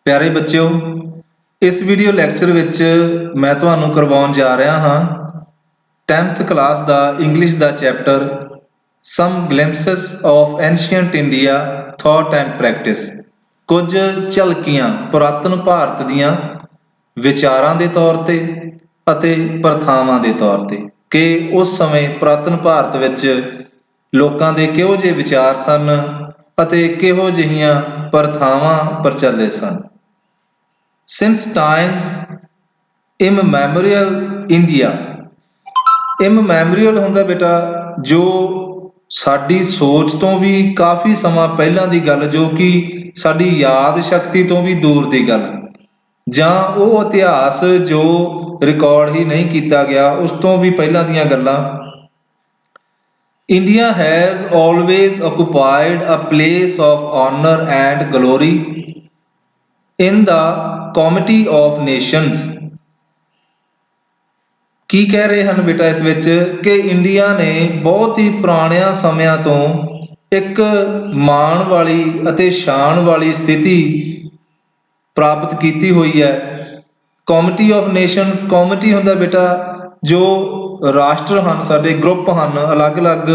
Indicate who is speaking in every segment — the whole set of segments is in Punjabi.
Speaker 1: ਪਿਆਰੇ ਬੱਚਿਓ, ਇਸ ਵੀਡੀਓ ਲੈਕਚਰ ਵਿੱਚ ਮੈਂ ਤੁਹਾਨੂੰ ਕਰਵਾਉਣ ਜਾ ਰਿਹਾ ਹਾਂ 10th ਕਲਾਸ ਦਾ ਇੰਗਲਿਸ਼ ਦਾ chapter some glimpses of ancient India thought and practice. ਕੁਝ ਝਲਕੀਆਂ ਪੁਰਾਤਨ ਭਾਰਤ ਦੀਆਂ ਵਿਚਾਰਾਂ ਦੇ ਤੌਰ ਤੇ ਅਤੇ ਪ੍ਰਥਾਵਾਂ ਦੇ ਤੌਰ ਤੇ ਕਿ ਉਸ ਸਮੇਂ ਪੁਰਾਤਨ ਭਾਰਤ ਵਿੱਚ ਲੋਕਾਂ ਦੇ ਕਿਹੋ ਜਿਹੇ ਵਿਚਾਰ ਸਨ ਅਤੇ ਕਿਹੋ ਜਿਹੀਆਂ ਪ੍ਰਥਾਵਾਂ ਪ੍ਰਚਲਿਤ ਸਨ। Since times immemorial India, immemorial ਹੁੰਦਾ ਬੇਟਾ ਜੋ ਸਾਡੀ ਸੋਚ ਤੋਂ ਵੀ ਕਾਫੀ ਸਮਾਂ ਪਹਿਲਾਂ ਦੀ ਗੱਲ, ਜੋ ਕਿ ਸਾਡੀ ਯਾਦ ਸ਼ਕਤੀ ਤੋਂ ਵੀ ਦੂਰ ਦੀ ਗੱਲ, ਜਾਂ ਉਹ ਇਤਿਹਾਸ ਜੋ ਰਿਕਾਰਡ ਹੀ ਨਹੀਂ ਕੀਤਾ ਗਿਆ ਉਸ ਤੋਂ ਵੀ ਪਹਿਲਾਂ ਦੀਆਂ ਗੱਲਾਂ। India has always occupied a place of honor and glory in the comity of nations। ਕੀ ਕਹਿ ਰਹੇ ਹਨ ਬੇਟਾ ਇਸ ਵਿੱਚ ਕਿ ਇੰਡੀਆ ਨੇ ਬਹੁਤ ਹੀ ਪੁਰਾਣਿਆਂ ਸਮਿਆਂ ਤੋਂ ਇੱਕ ਮਾਣ ਵਾਲੀ ਅਤੇ ਸ਼ਾਨ ਵਾਲੀ ਸਥਿਤੀ ਪ੍ਰਾਪਤ ਕੀਤੀ ਹੋਈ ਹੈ। ਕਮਿਟੀ ਆਫ ਨੇਸ਼ਨਸ, ਕਮਿਟੀ ਹੁੰਦਾ ਬੇਟਾ ਜੋ ਰਾਸ਼ਟਰ ਹਨ, ਸਾਡੇ ਗਰੁੱਪ ਹਨ, ਅਲੱਗ-ਅਲੱਗ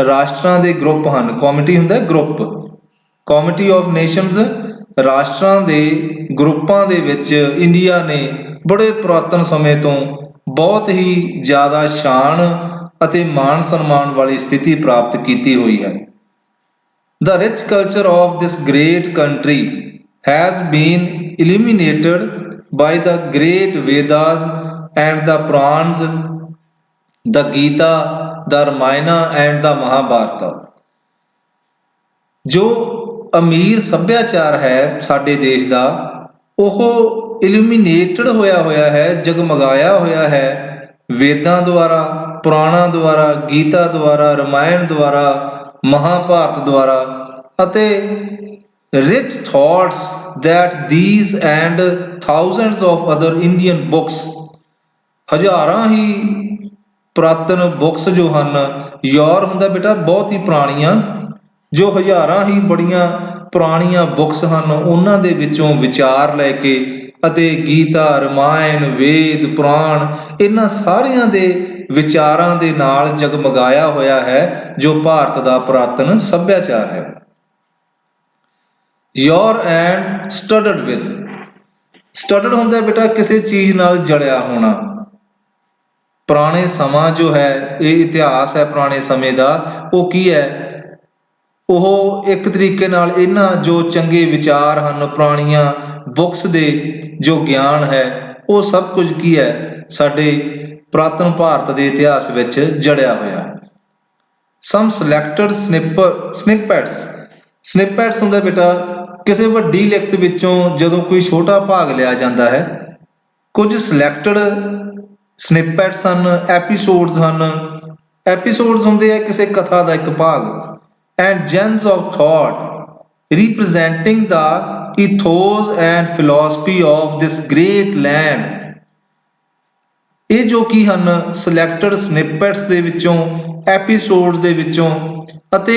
Speaker 1: ਰਾਸ਼ਟਰਾਂ ਦੇ ਗਰੁੱਪ ਹਨ। ਕਮਿਟੀ ਹੁੰਦਾ ਗਰੁੱਪ, ਕਮਿਟੀ ਆਫ ਨੇਸ਼ਨਸ ਰਾਸ਼ਟਰਾਂ ਦੇ ਗਰੁੱਪਾਂ ਦੇ ਵਿੱਚ ਇੰਡੀਆ ਨੇ ਬੜੇ ਪੁਰਾਤਨ ਸਮੇਂ ਤੋਂ ਬਹੁਤ ਹੀ ਜ਼ਿਆਦਾ ਸ਼ਾਨ ਅਤੇ ਮਾਣ ਸਨਮਾਨ ਵਾਲੀ ਸਥਿਤੀ ਪ੍ਰਾਪਤ ਕੀਤੀ ਹੋਈ ਹੈ। The rich culture of this great country has been illuminated by the great Vedas and the Purans, the Gita, the Ramayana and the Mahabharata। ਜੋ ਅਮੀਰ ਸੱਭਿਆਚਾਰ ਹੈ ਸਾਡੇ ਦੇਸ਼ ਦਾ, ਉਹ ਇਲੂਮੀਨੇਟਡ ਹੋਇਆ ਹੈ, ਜਗਮਗਾਇਆ ਹੋਇਆ ਹੈ ਵੇਦਾਂ ਦੁਆਰਾ, ਪੁਰਾਣਾਂ ਦੁਆਰਾ, ਗੀਤਾ ਦੁਆਰਾ, ਰਮਾਇਣ ਦੁਆਰਾ, ਮਹਾਭਾਰਤ ਦੁਆਰਾ, ਅਤੇ rich thoughts that these and thousands of other Indian books, ਹਜ਼ਾਰਾਂ ਹੀ ਪੁਰਾਤਨ ਬੁੱਕਸ ਜੋ ਹਨ, ਯੌਰ ਹੁੰਦਾ ਬੇਟਾ ਬਹੁਤ ਹੀ ਪੁਰਾਣੀਆਂ, ਜੋ ਹਜ਼ਾਰਾਂ ਹੀ ਬੜੀਆਂ ਪੁਰਾਣੀਆਂ ਬੁੱਕਸ ਹਨ ਉਹਨਾਂ ਦੇ ਵਿੱਚੋਂ ਵਿਚਾਰ ਲੈ ਕੇ ਅਤੇ ਗੀਤਾ, ਰਮਾਇਣ, ਵੇਦ, ਪੁਰਾਣ, ਇਹਨਾਂ ਸਾਰਿਆਂ ਦੇ ਵਿਚਾਰਾਂ ਦੇ ਨਾਲ ਜਗਮਗਾਇਆ ਹੋਇਆ ਹੈ ਜੋ ਭਾਰਤ ਦਾ ਪੁਰਾਤਨ ਸੱਭਿਆਚਾਰ ਹੈ। ਯੋਰ ਐਂਡ ਸਟੱਡਡ ਵਿਦ, ਸਟੱਡਡ ਹੁੰਦਾ ਬੇਟਾ ਕਿਸੇ ਚੀਜ਼ ਨਾਲ ਜੜਿਆ ਹੋਣਾ। ਪੁਰਾਣੇ ਸਮਾਂ ਜੋ ਹੈ, ਇਹ ਇਤਿਹਾਸ ਹੈ ਪੁਰਾਣੇ ਸਮੇਂ ਦਾ, ਉਹ ਕੀ ਹੈ, ਉਹ ਇੱਕ ਤਰੀਕੇ ਨਾਲ ਇਹਨਾਂ ਜੋ ਚੰਗੇ ਵਿਚਾਰ ਹਨ, ਪੁਰਾਣੀਆਂ ਬੁੱਕਸ ਦੇ ਜੋ ਗਿਆਨ ਹੈ, ਉਹ ਸਭ ਕੁਝ ਕੀ ਹੈ ਸਾਡੇ ਪੁਰਾਤਨ ਭਾਰਤ ਦੇ ਇਤਿਹਾਸ ਵਿੱਚ ਜੜਿਆ ਹੋਇਆ। ਸਮ ਸਿਲੈਕਟਡ ਸਨਿਪੈਟਸ, ਸਨਿਪੈਟਸ ਹੁੰਦਾ ਬੇਟਾ ਕਿਸੇ ਵੱਡੀ ਲਿਖਤ ਵਿੱਚੋਂ ਜਦੋਂ ਕੋਈ ਛੋਟਾ ਭਾਗ ਲਿਆ ਜਾਂਦਾ ਹੈ। ਕੁਝ ਸਿਲੈਕਟਡ ਸਨਿਪੈਟਸ ਹਨ, ਐਪੀਸੋਡਸ ਹਨ। ਐਪੀਸੋਡਸ ਹੁੰਦੇ ਆ ਕਿਸੇ ਕਥਾ ਦਾ ਇੱਕ ਭਾਗ। and gems of thought representing the ethos and philosophy of this great land। ਇਹ ਜੋ ਕੀ ਹਨ ਸਿਲੈਕਟਡ ਸਨਿਪੈਟਸ ਦੇ ਵਿੱਚੋਂ, ਐਪੀਸੋਡਸ ਦੇ ਵਿੱਚੋਂ ਅਤੇ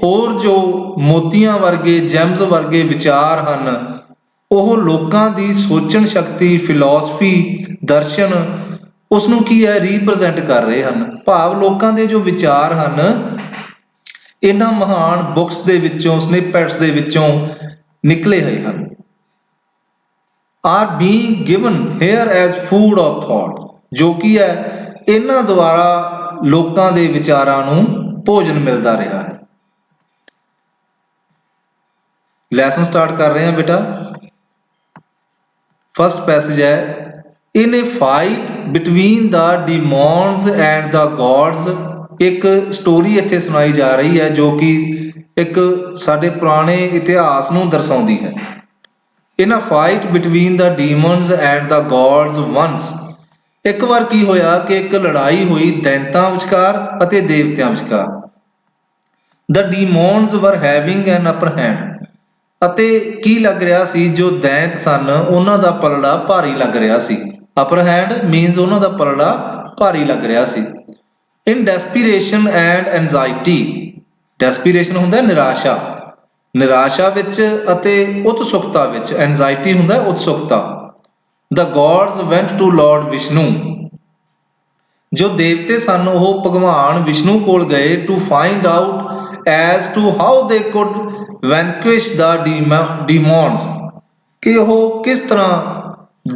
Speaker 1: ਹੋਰ ਜੋ ਮੋਤੀਆਂ ਵਰਗੇ, ਜੈਮਸ ਵਰਗੇ ਵਿਚਾਰ ਹਨ, ਉਹ ਲੋਕਾਂ ਦੀ ਸੋਚਣ ਸ਼ਕਤੀ, ਫਿਲਾਸਫੀ, ਦਰਸ਼ਨ, ਉਸ ਨੂੰ ਕੀ ਹੈ ਰੀਪ੍ਰਜੈਂਟ ਕਰ ਰਹੇ ਹਨ। ਭਾਵ ਲੋਕਾਂ ਦੇ ਜੋ ਵਿਚਾਰ ਹਨ ਇਹਨਾਂ ਮਹਾਨ ਬੁੱਕਸ ਦੇ ਵਿੱਚੋਂ, ਸਨਿਪੈਟਸ ਦੇ ਵਿੱਚੋਂ ਨਿਕਲੇ ਹੋਏ ਹਨ। Are being given here as food of thought, ਜੋ ਕੀ ਹੈ ਇਹਨਾਂ ਦੁਆਰਾ ਲੋਕਾਂ ਦੇ ਵਿਚਾਰਾਂ ਨੂੰ ਭੋਜਨ ਮਿਲਦਾ ਰਿਹਾ ਹੈ। ਲੈਸਨ ਸਟਾਰਟ ਕਰ ਰਹੇ ਹਾਂ ਬੇਟਾ। ਫਸਟ ਪੈਸੇਜ ਹੈ, in a fight between the demons and the gods. ਇੱਕ ਸਟੋਰੀ ਇੱਥੇ ਸੁਣਾਈ ਜਾ ਰਹੀ ਹੈ ਜੋ ਕਿ ਇੱਕ ਸਾਡੇ ਪੁਰਾਣੇ ਇਤਿਹਾਸ ਨੂੰ ਦਰਸਾਉਂਦੀ ਹੈ। In a fight between the demons and the gods once, ਇੱਕ ਵਾਰ ਕੀ ਹੋਇਆ ਕਿ ਇੱਕ ਲੜਾਈ ਹੋਈ ਦੈਂਤਾਂ ਵਿਚਕਾਰ ਅਤੇ ਦੇਵਤਿਆਂ ਵਿਚਕਾਰ। ਦ ਡੀਮੋਨਸ ਵਰ ਹੈਵਿੰਗ ਐਨ ਅਪਰ ਹੈਂਡ, ਅਤੇ ਕੀ ਲੱਗ ਰਿਹਾ ਸੀ, ਜੋ ਦੈਂਤ ਸਨ ਉਹਨਾਂ ਦਾ ਪਲੜਾ ਭਾਰੀ ਲੱਗ ਰਿਹਾ ਸੀ। ਅਪਰ ਹੈਂਡ ਮੀਨਸ ਉਹਨਾਂ ਦਾ ਪਲੜਾ ਭਾਰੀ ਲੱਗ ਰਿਹਾ ਸੀ। ਇਨ ਡੈਸਪੀਰੇਸ਼ਨ ਐਂਡ ਐਨਜ਼ਾਈਟੀ, ਡੈਸਪੀਰੇਸ਼ਨ ਹੁੰਦਾ ਨਿਰਾਸ਼ਾ, ਨਿਰਾਸ਼ਾ ਵਿੱਚ ਅਤੇ ਉਤਸੁਕਤਾ ਵਿੱਚ। ਐਂਜ਼ਾਈਟੀ ਹੁੰਦਾ ਉਤਸੁਕਤਾ। The gods went to lord Vishnu, ਜੋ ਦੇਵਤੇ ਸਨ ਉਹ ਭਗਵਾਨ ਵਿਸ਼ਨੂੰ ਕੋਲ ਗਏ, to find out as to how they could vanquish the demons, ਕਿ ਉਹ ਕਿਸ ਤਰ੍ਹਾਂ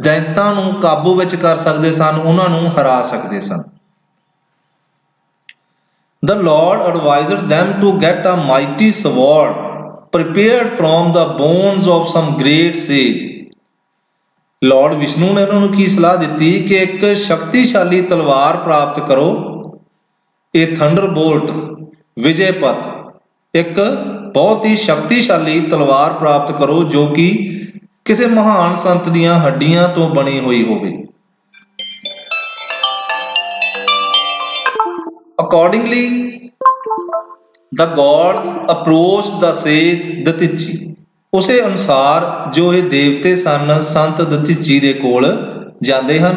Speaker 1: ਦੈਂਤਾਂ ਨੂੰ ਕਾਬੂ ਵਿੱਚ ਕਰ ਸਕਦੇ ਸਨ, ਉਹਨਾਂ ਨੂੰ ਹਰਾ ਸਕਦੇ ਸਨ। The Lord advised them to get a mighty sword prepared from the bones of some great sage. Lord Vishnu ਨੇ ਉਹਨਾਂ ਨੂੰ ਕੀ ਸਲਾਹ ਦਿੱਤੀ ਕਿ ਇੱਕ ਸ਼ਕਤੀਸ਼ਾਲੀ ਤਲਵਾਰ ਪ੍ਰਾਪਤ ਕਰੋ। ਇਹ ਥੰਡਰਬੋਲਟ ਵਿਜੇਪਤ, ਇੱਕ ਬਹੁਤ ਹੀ ਸ਼ਕਤੀਸ਼ਾਲੀ ਤਲਵਾਰ ਪ੍ਰਾਪਤ ਕਰੋ ਜੋ ਕਿ ਕਿਸੇ ਮਹਾਨ ਸੰਤ ਦੀਆਂ ਹੱਡੀਆਂ ਤੋਂ ਬਣੀ ਹੋਈ ਹੋਵੇ। Accordingly, the gods approached the sage Datichi. ਉਸੇ ਅਨੁਸਾਰ ਜੋ ਇਹ ਦੇਵਤੇ ਸਨ ਸੰਤ ਦਤੀਚੀ ਦੇ ਕੋਲ ਜਾਂਦੇ ਹਨ।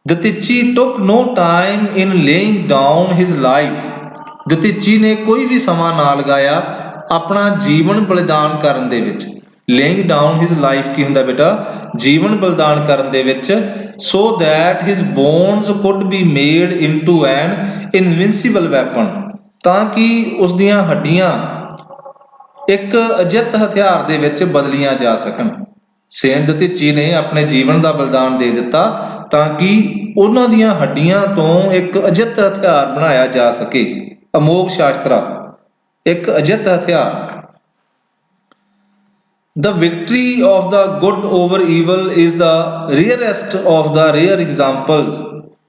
Speaker 1: ਦਤੀਚੀ took no time in laying down his life. ਦਤੀਚੀ ਨੇ ਕੋਈ ਵੀ ਸਮਾਂ ਨਾ ਲਗਾਇਆ ਆਪਣਾ ਜੀਵਨ ਬਲਿਦਾਨ ਕਰਨ ਦੇ ਵਿੱਚ। laying down his life ਕੀ ਹੁੰਦਾ ਬੇਟਾ? ਜੀਵਨ ਬਲਿਦਾਨ ਕਰਨ ਦੇ ਵਿੱਚ। so that his bones could be made into an invincible weapon, ਤਾਂ ਕਿ ਉਸ ਦੀਆਂ ਹੱਡੀਆਂ ਇੱਕ ਅਜਿੱਤ ਹਥਿਆਰ ਦੇ ਵਿੱਚ ਬਦਲੀਆਂ ਜਾ ਸਕਣ। ਸੇਂਟ ਦਤੀਚੀ ਨੇ ਆਪਣੇ ਜੀਵਨ ਦਾ ਬਲਿਦਾਨ ਦੇ ਦਿੱਤਾ ਤਾਂ ਕਿ ਉਹਨਾਂ ਦੀਆਂ ਹੱਡੀਆਂ ਤੋਂ ਇੱਕ ਅਜਿੱਤ ਹਥਿਆਰ ਬਣਾਇਆ ਜਾ ਸਕੇ। ਅਮੋਘ ਸ਼ਾਸਤਰਾ, ਇੱਕ ਅਜਿੱਤ ਹਥਿਆਰ। The victory of the good over evil is the rarest of the rare examples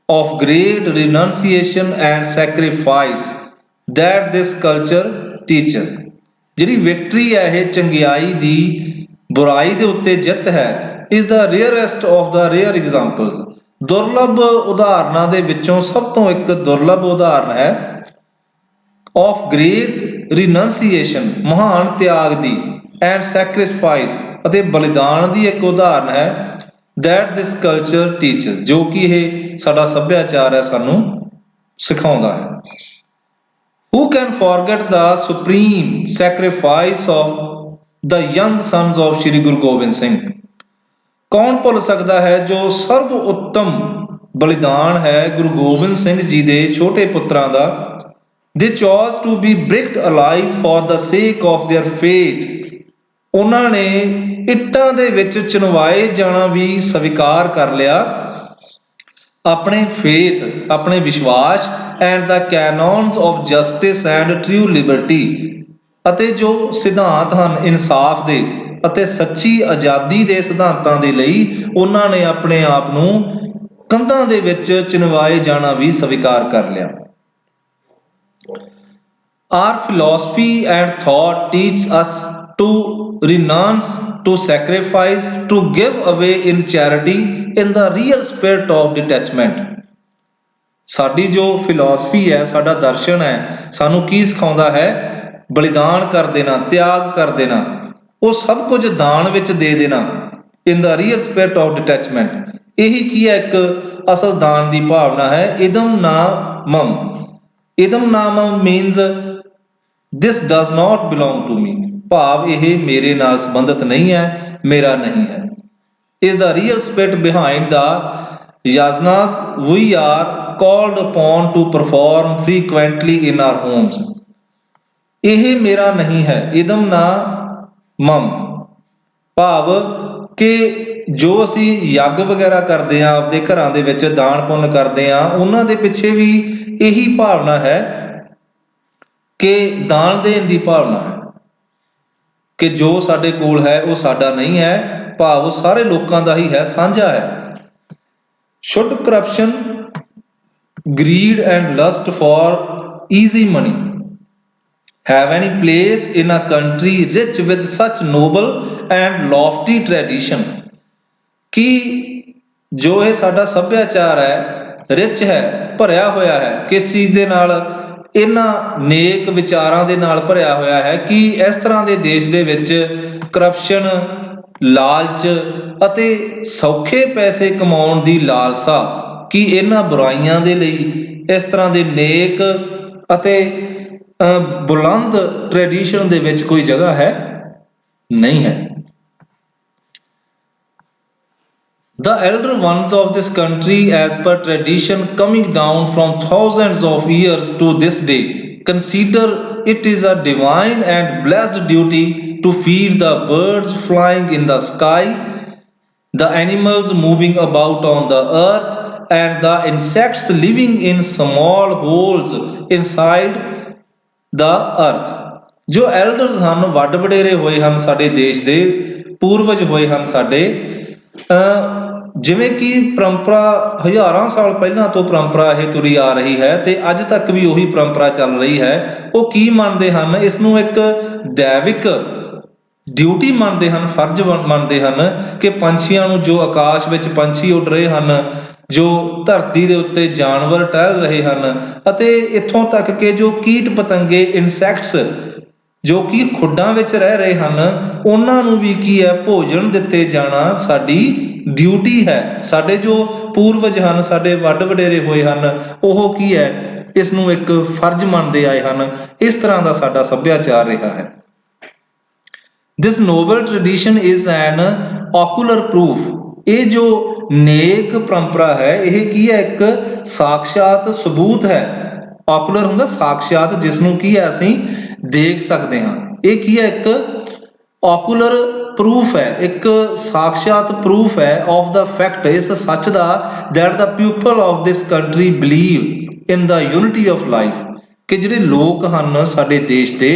Speaker 1: of great renunciation and sacrifice that this culture teaches. ਜਿਹੜੀ ਵਿਕਟਰੀ ਹੈ ਇਹ ਚੰਗਿਆਈ ਦੀ ਬੁਰਾਈ ਦੇ ਉੱਤੇ ਜਿੱਤ ਹੈ। is the rarest of the rare examples, ਦੁਰਲਭ ਉਦਾਹਰਨਾਂ ਦੇ ਵਿੱਚੋਂ ਸਭ ਤੋਂ ਇੱਕ ਦੁਰਲਭ ਉਦਾਹਰਨ ਹੈ। of great renunciation, ਮਹਾਨ ਤਿਆਗ ਦੀ, and sacrifice, ਅਤੇ ਬਲਿਦਾਨ ਦੀ ਇੱਕ ਉਦਾਹਰਨ ਹੈ। that this culture teaches, ਜੋ ਕਿ ਇਹ ਸਾਡਾ ਸੱਭਿਆਚਾਰ ਹੈ ਸਾਨੂੰ ਸਿਖਾਉਂਦਾ ਹੈ। who can forget the supreme sacrifice of the young sons of Shri Guru Gobind Singh? ਕੌਣ ਭੁੱਲ ਸਕਦਾ ਹੈ ਜੋ ਸਰਬ ਉੱਤਮ ਬਲਿਦਾਨ ਹੈ ਗੁਰੂ ਗੋਬਿੰਦ ਸਿੰਘ ਜੀ ਦੇ ਛੋਟੇ ਪੁੱਤਰਾਂ ਦਾ। they chose to be bricked alive for the sake of their faith. ਉਹਨਾਂ ਨੇ ਇੱਟਾਂ ਦੇ ਵਿੱਚ ਚਿਣਵਾਏ ਜਾਣਾ ਵੀ ਸਵੀਕਾਰ ਕਰ ਲਿਆ ਆਪਣੇ ਫੇਥ, ਆਪਣੇ ਵਿਸ਼ਵਾਸ, and the canons of justice and true liberty, ਅਤੇ ਜੋ ਸਿਧਾਂਤ ਹਨ ਇਨਸਾਫ ਦੇ ਅਤੇ ਸੱਚੀ ਆਜ਼ਾਦੀ ਦੇ ਸਿਧਾਂਤਾਂ ਦੇ ਲਈ ਉਹਨਾਂ ਨੇ ਆਪਣੇ ਆਪ ਨੂੰ ਕੰਧਾਂ ਦੇ ਵਿੱਚ ਚਿਣਵਾਏ ਜਾਣਾ ਵੀ ਸਵੀਕਾਰ ਕਰ ਲਿਆ। Our philosophy and thought teach us to renounce, to sacrifice, to give away in charity in the real spirit of detachment. ਸਾਡੀ ਜੋ ਫਿਲਾਸਫੀ ਹੈ, ਸਾਡਾ ਦਰਸ਼ਨ ਹੈ, ਸਾਨੂੰ ਕੀ ਸਿਖਾਉਂਦਾ ਹੈ? ਬਲਿਦਾਨ ਕਰ ਦੇਣਾ, ਤਿਆਗ ਕਰ ਦੇਣਾ, ਉਹ ਸਭ ਕੁਝ ਦਾਨ ਵਿੱਚ ਦੇ ਦੇਣਾ। in the real spirit of detachment, ਇਹੀ ਕੀ ਹੈ? ਇੱਕ ਅਸਲ ਦਾਨ ਦੀ ਭਾਵਨਾ ਹੈ। ਇਦਮ ਨਾ ਮਮ, ਇਦਮ ਨਾ ਮਮ means this does not belong to me, ਭਾਵ ਇਹ ਮੇਰੇ ਨਾਲ ਸੰਬੰਧਿਤ ਨਹੀਂ ਹੈ, ਮੇਰਾ ਨਹੀਂ ਹੈ। is the real spirit behind the yasanas we are called upon to perform frequently in our homes. ਇਹ ਮੇਰਾ ਨਹੀਂ ਹੈ, ਇਦਮ ਨਾ ਮਮ, ਭਾਵ ਕਿ ਜੋ ਅਸੀਂ ਯੱਗ ਵਗੈਰਾ ਕਰਦੇ ਹਾਂ, ਆਪਦੇ ਘਰਾਂ ਦੇ ਵਿੱਚ ਦਾਨ ਪੁੰਨ ਕਰਦੇ ਹਾਂ, ਉਹਨਾਂ ਦੇ ਪਿੱਛੇ ਵੀ ਇਹੀ ਭਾਵਨਾ ਹੈ ਕਿ ਦਾਨ ਦੇਣ ਦੀ ਭਾਵਨਾ ਹੈ ਕਿ ਜੋ ਸਾਡੇ ਕੋਲ ਹੈ ਉਹ ਸਾਡਾ ਨਹੀਂ ਹੈ, ਭਾਵ ਉਹ ਸਾਰੇ ਲੋਕਾਂ ਦਾ ਹੀ ਹੈ, ਸਾਂਝਾ ਹੈ। should corruption, greed and lust for easy money have any place in a country rich with such noble and lofty tradition? ਕਿ ਜੋ ਇਹ ਸਾਡਾ ਸੱਭਿਆਚਾਰ ਹੈ, ਰਿਚ ਹੈ, ਭਰਿਆ ਹੋਇਆ ਹੈ, ਕਿਸ ਚੀਜ਼ ਦੇ ਨਾਲ? ਇਹਨਾਂ ਨੇਕ ਵਿਚਾਰਾਂ ਦੇ ਨਾਲ ਭਰਿਆ ਹੋਇਆ ਹੈ ਕਿ ਇਸ ਤਰ੍ਹਾਂ ਦੇ ਦੇਸ਼ ਦੇ ਵਿੱਚ ਕਰਪਸ਼ਨ, ਲਾਲਚ ਅਤੇ ਸੌਖੇ ਪੈਸੇ ਕਮਾਉਣ ਦੀ ਲਾਲਸਾ, ਕਿ ਇਹਨਾਂ ਬੁਰਾਈਆਂ ਦੇ ਲਈ ਇਸ ਤਰ੍ਹਾਂ ਦੇ ਨੇਕ ਅਤੇ ਬੁਲੰਦ ਟ੍ਰੈਡੀਸ਼ਨ ਦੇ ਵਿੱਚ ਕੋਈ ਜਗ੍ਹਾ ਹੈ ਨਹੀਂ ਹੈ। The elder ones of this country, as per tradition coming down from thousands of years to this day, consider it is a divine and blessed duty to feed the birds flying in the sky, the animals moving about on the earth, and the insects living in small holes inside the earth। ਜੋ ਐਲਡਰਸ ਹਨ, ਵੱਡ ਵਡੇਰੇ ਹੋਏ ਹਨ ਸਾਡੇ ਦੇਸ਼ ਦੇ, ਪੂਰਵਜ ਹੋਏ ਹਨ ਸਾਡੇ, ਜਿਵੇਂ ਕਿ ਪਰੰਪਰਾ ਹਜ਼ਾਰਾਂ ਸਾਲ ਪਹਿਲਾਂ ਤੋਂ ਪਰੰਪਰਾ ਇਹ ਤੁਰੀ ਆ ਰਹੀ ਹੈ ਤੇ ਅੱਜ ਤੱਕ ਵੀ ਉਹੀ ਪਰੰਪਰਾ ਚੱਲ ਰਹੀ ਹੈ। ਉਹ ਕੀ ਮੰਨਦੇ ਹਨ? ਇਸ ਨੂੰ ਇੱਕ ਦੈਵਿਕ ਡਿਊਟੀ ਮੰਨਦੇ ਹਨ, ਫਰਜ਼ ਮੰਨਦੇ ਹਨ ਕਿ ਪੰਛੀਆਂ ਨੂੰ, ਜੋ ਆਕਾਸ਼ ਵਿੱਚ ਪੰਛੀ ਉੱਡ ਰਹੇ ਹਨ, ਜੋ ਧਰਤੀ ਦੇ ਉੱਤੇ ਜਾਨਵਰ ਟਹਿਲ ਰਹੇ ਹਨ, ਅਤੇ ਇੱਥੋਂ ਤੱਕ ਕਿ ਜੋ ਕੀਟ ਪਤੰਗੇ ਇਨਸੈਕਟਸ ਜੋ ਕਿ ਖੁੱਡਾਂ ਵਿੱਚ ਰਹਿ ਰਹੇ ਹਨ, ਉਹਨਾਂ ਨੂੰ ਵੀ ਕੀ ਹੈ, ਭੋਜਨ ਦਿੱਤੇ ਜਾਣਾ ਸਾਡੀ ਡਿਊਟੀ ਹੈ। ਸਾਡੇ ਜੋ ਪੂਰਵਜ ਹਨ, ਸਾਡੇ ਵੱਡ ਵਡੇਰੇ ਹੋਏ ਹਨ, ਉਹ ਕੀ ਹੈ, ਇਸ ਨੂੰ ਇੱਕ ਫਰਜ਼ ਮੰਨਦੇ ਆਏ ਹਨ। ਇਸ ਤਰ੍ਹਾਂ ਦਾ ਸਾਡਾ ਸੱਭਿਆਚਾਰ ਰਿਹਾ ਹੈ। This noble tradition is an ocular proof। ਇਹ ਜੋ ਨੇਕ ਪਰੰਪਰਾ ਹੈ, ਇਹ ਕੀ ਹੈ, ਇੱਕ ਸਾਖਸ਼ਾਤ ਸਬੂਤ ਹੈ। ਆਕੂਲਰ ਹੁੰਦਾ ਸਾਖਸ਼ਾਤ, ਜਿਸ ਨੂੰ ਕੀ ਹੈ, ਅਸੀਂ ਦੇਖ ਸਕਦੇ ਹਾਂ। ਇਹ ਕੀ ਹੈ, ਇੱਕ ਆਕੂਲਰ ਪ੍ਰੂਫ ਹੈ, ਇੱਕ ਸਾਖਸ਼ਾਤ ਪ੍ਰੂਫ ਹੈ ਆਫ ਦਾ ਫੈਕਟ, ਇਸ ਸੱਚ ਦਾ, that the people of this country believe in the unity of life, ਕਿ ਜਿਹੜੇ ਲੋਕ ਹਨ ਸਾਡੇ ਦੇਸ਼ ਦੇ,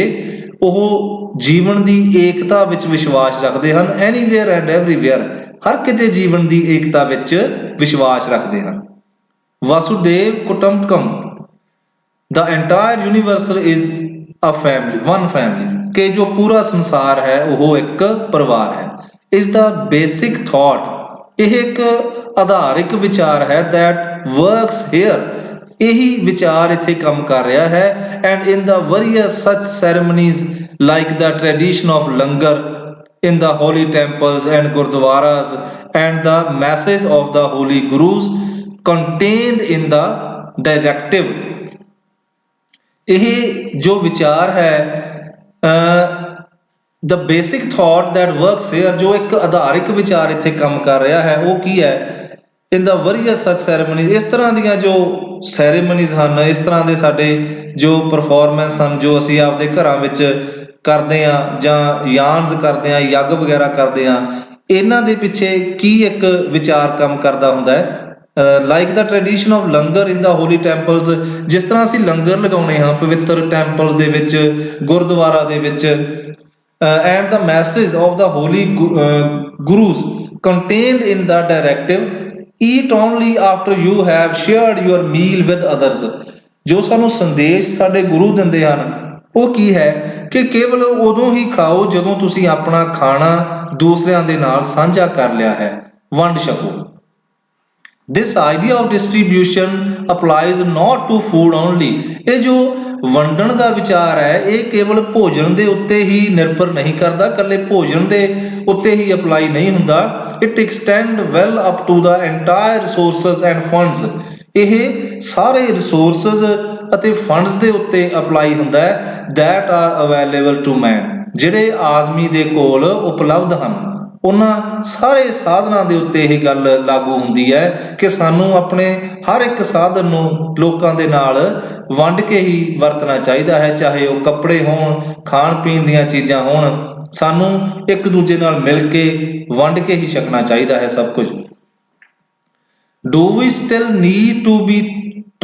Speaker 1: ਉਹ ਜੀਵਨ ਦੀ ਏਕਤਾ ਵਿੱਚ ਵਿਸ਼ਵਾਸ ਰੱਖਦੇ ਹਨ। ਐਨੀਵੇਅਰ ਐਂਡ ਐਵਰੀਵੇਅਰ, ਹਰ ਕਿਤੇ ਜੀਵਨ ਦੀ ਏਕਤਾ ਵਿੱਚ ਵਿਸ਼ਵਾਸ ਰੱਖਦੇ ਹਨ। ਵਾਸੁਦੇਵ ਕੁਟੰਬਕਮ, the entire universal is a family, one family, ਕਿ ਜੋ ਪੂਰਾ ਸੰਸਾਰ ਹੈ ਉਹ ਇੱਕ ਪਰਿਵਾਰ ਹੈ। ਇਸ ਦਾ ਬੇਸਿਕ ਥਾਟ, ਇਹ ਇੱਕ ਆਧਾਰਿਕ ਵਿਚਾਰ ਹੈ, ਦੈਟ ਵਰਕਸ ਹੇਅਰ, ਇਹੀ ਵਿਚਾਰ ਇੱਥੇ ਕੰਮ ਕਰ ਰਿਹਾ ਹੈ। And in the various such ceremonies like the tradition of langar in the holy temples and gurdwaras and the message of the holy gurus contained in the directive। ਇਹ ਜੋ ਵਿਚਾਰ ਹੈ, the basic thought that works here, ਜੋ ਇੱਕ ਆਧਾਰਿਕ ਵਿਚਾਰ ਇੱਥੇ ਕੰਮ ਕਰ ਰਿਹਾ ਹੈ, ਉਹ ਕੀ ਹੈ, in the various such ceremonies, ਇਸ ਤਰ੍ਹਾਂ ਦੀਆਂ ਜੋ ਸੈਰੇਮਨੀਜ਼ ਹਨ, ਇਸ ਤਰ੍ਹਾਂ ਦੇ ਸਾਡੇ ਜੋ ਪਰਫਾਰਮੈਂਸ ਹਨ, ਜੋ ਅਸੀਂ ਆਪਦੇ ਘਰਾਂ ਵਿੱਚ ਕਰਦੇ ਹਾਂ, ਜਾਂ ਯਾਨਸ ਕਰਦੇ ਹਾਂ, ਯੱਗ ਵਗੈਰਾ ਕਰਦੇ ਹਾਂ, ਇਹਨਾਂ ਦੇ ਪਿੱਛੇ ਕੀ ਇੱਕ ਵਿਚਾਰ ਕੰਮ ਕਰਦਾ ਹੁੰਦਾ ਹੈ। Like the tradition of langar in the Holi temples, ਜਿਸ ਤਰ੍ਹਾਂ ਅਸੀਂ ਲੰਗਰ ਲਗਾਉਂਦੇ ਹਾਂ ਪਵਿੱਤਰ ਟੈਂਪਲਸ ਦੇ ਵਿੱਚ, ਗੁਰਦੁਆਰਾ ਦੇ ਵਿੱਚ, and the message of the holy Gurus contained in the directive, eat only after you have shared your meal with others. ਜੋ ਸਾਨੂੰ ਸੰਦੇਸ਼ ਸਾਡੇ ਗੁਰੂ ਦਿੰਦੇ ਹਨ, ਉਹ ਕੀ ਹੈ ਕਿ ਕੇਵਲ ਉਦੋਂ ਹੀ ਖਾਓ ਜਦੋਂ ਤੁਸੀਂ ਆਪਣਾ ਖਾਣਾ ਦੂਸਰਿਆਂ ਦੇ ਨਾਲ ਸਾਂਝਾ ਕਰ ਲਿਆ ਹੈ, ਵੰਡ ਛਕੋ। This idea of distribution applies not to food only. ਇਹ ਜੋ ਵੰਡਣ ਦਾ ਵਿਚਾਰ ਹੈ, ਇਹ ਕੇਵਲ ਭੋਜਨ ਦੇ ਉੱਤੇ ਹੀ ਨਿਰਭਰ ਨਹੀਂ ਕਰਦਾ, ਇਕੱਲੇ ਭੋਜਨ ਦੇ ਉੱਤੇ ਹੀ ਅਪਲਾਈ ਨਹੀਂ ਹੁੰਦਾ। It extend well up to the entire resources and funds. ਇਹ ਸਾਰੇ ਰਿਸੋਰਸਸ ਅਤੇ ਫੰਡਸ ਦੇ ਉੱਤੇ ਅਪਲਾਈ ਹੁੰਦਾ ਹੈ, ਦੈਟ ਆਰ ਅਵੇਲੇਬਲ ਟੂ ਮੈਨ, ਜਿਹੜੇ ਆਦਮੀ ਦੇ ਕੋਲ ਉਪਲਬਧ ਹਨ। ਉਹਨਾਂ ਸਾਰੇ ਸਾਧਨਾਂ ਦੇ ਉੱਤੇ ਇਹ ਗੱਲ ਲਾਗੂ ਹੁੰਦੀ ਹੈ ਕਿ ਸਾਨੂੰ ਆਪਣੇ ਹਰ ਇੱਕ ਸਾਧਨ ਨੂੰ ਲੋਕਾਂ ਦੇ ਨਾਲ ਵੰਡ ਕੇ ਹੀ ਵਰਤਣਾ ਚਾਹੀਦਾ ਹੈ, ਚਾਹੇ ਉਹ ਕੱਪੜੇ ਹੋਣ, ਖਾਣ ਪੀਣ ਦੀਆਂ ਚੀਜ਼ਾਂ ਹੋਣ, ਸਾਨੂੰ ਇੱਕ ਦੂਜੇ ਨਾਲ ਮਿਲ ਕੇ ਵੰਡ ਕੇ ਹੀ ਛਕਣਾ ਚਾਹੀਦਾ ਹੈ ਸਭ ਕੁਝ। Do we still need to be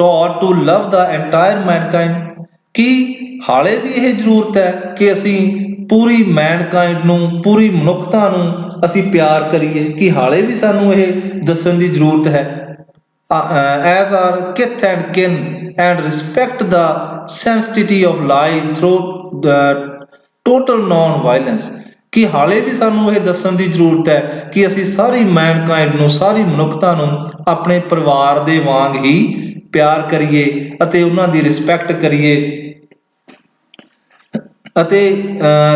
Speaker 1: taught to love the entire mankind? ਕੀ ਹਾਲੇ ਵੀ ਇਹ ਜ਼ਰੂਰਤ ਹੈ ਕਿ ਅਸੀਂ ਪੂਰੀ ਮੈਨਕਾਇੰਡ ਨੂੰ, ਪੂਰੀ ਮਨੁੱਖਤਾ ਨੂੰ ਅਸੀਂ ਪਿਆਰ ਕਰੀਏ? ਕਿ ਹਾਲੇ ਵੀ ਸਾਨੂੰ ਇਹ ਦੱਸਣ ਦੀ ਜ਼ਰੂਰਤ ਹੈ? As our kith and kin and respect the sanctity of life through the total non-violence। ਕਿ ਹਾਲੇ ਵੀ ਸਾਨੂੰ ਇਹ ਦੱਸਣ ਦੀ ਜ਼ਰੂਰਤ ਹੈ ਕਿ ਅਸੀਂ ਸਾਰੀ ਮੈਨਕਾਇੰਡ ਨੂੰ, ਸਾਰੀ ਮਨੁੱਖਤਾ ਨੂੰ ਆਪਣੇ ਪਰਿਵਾਰ ਦੇ ਵਾਂਗ ਹੀ ਪਿਆਰ ਕਰੀਏ ਅਤੇ ਉਹਨਾਂ ਦੀ ਰਿਸਪੈਕਟ ਕਰੀਏ, ਅਤੇ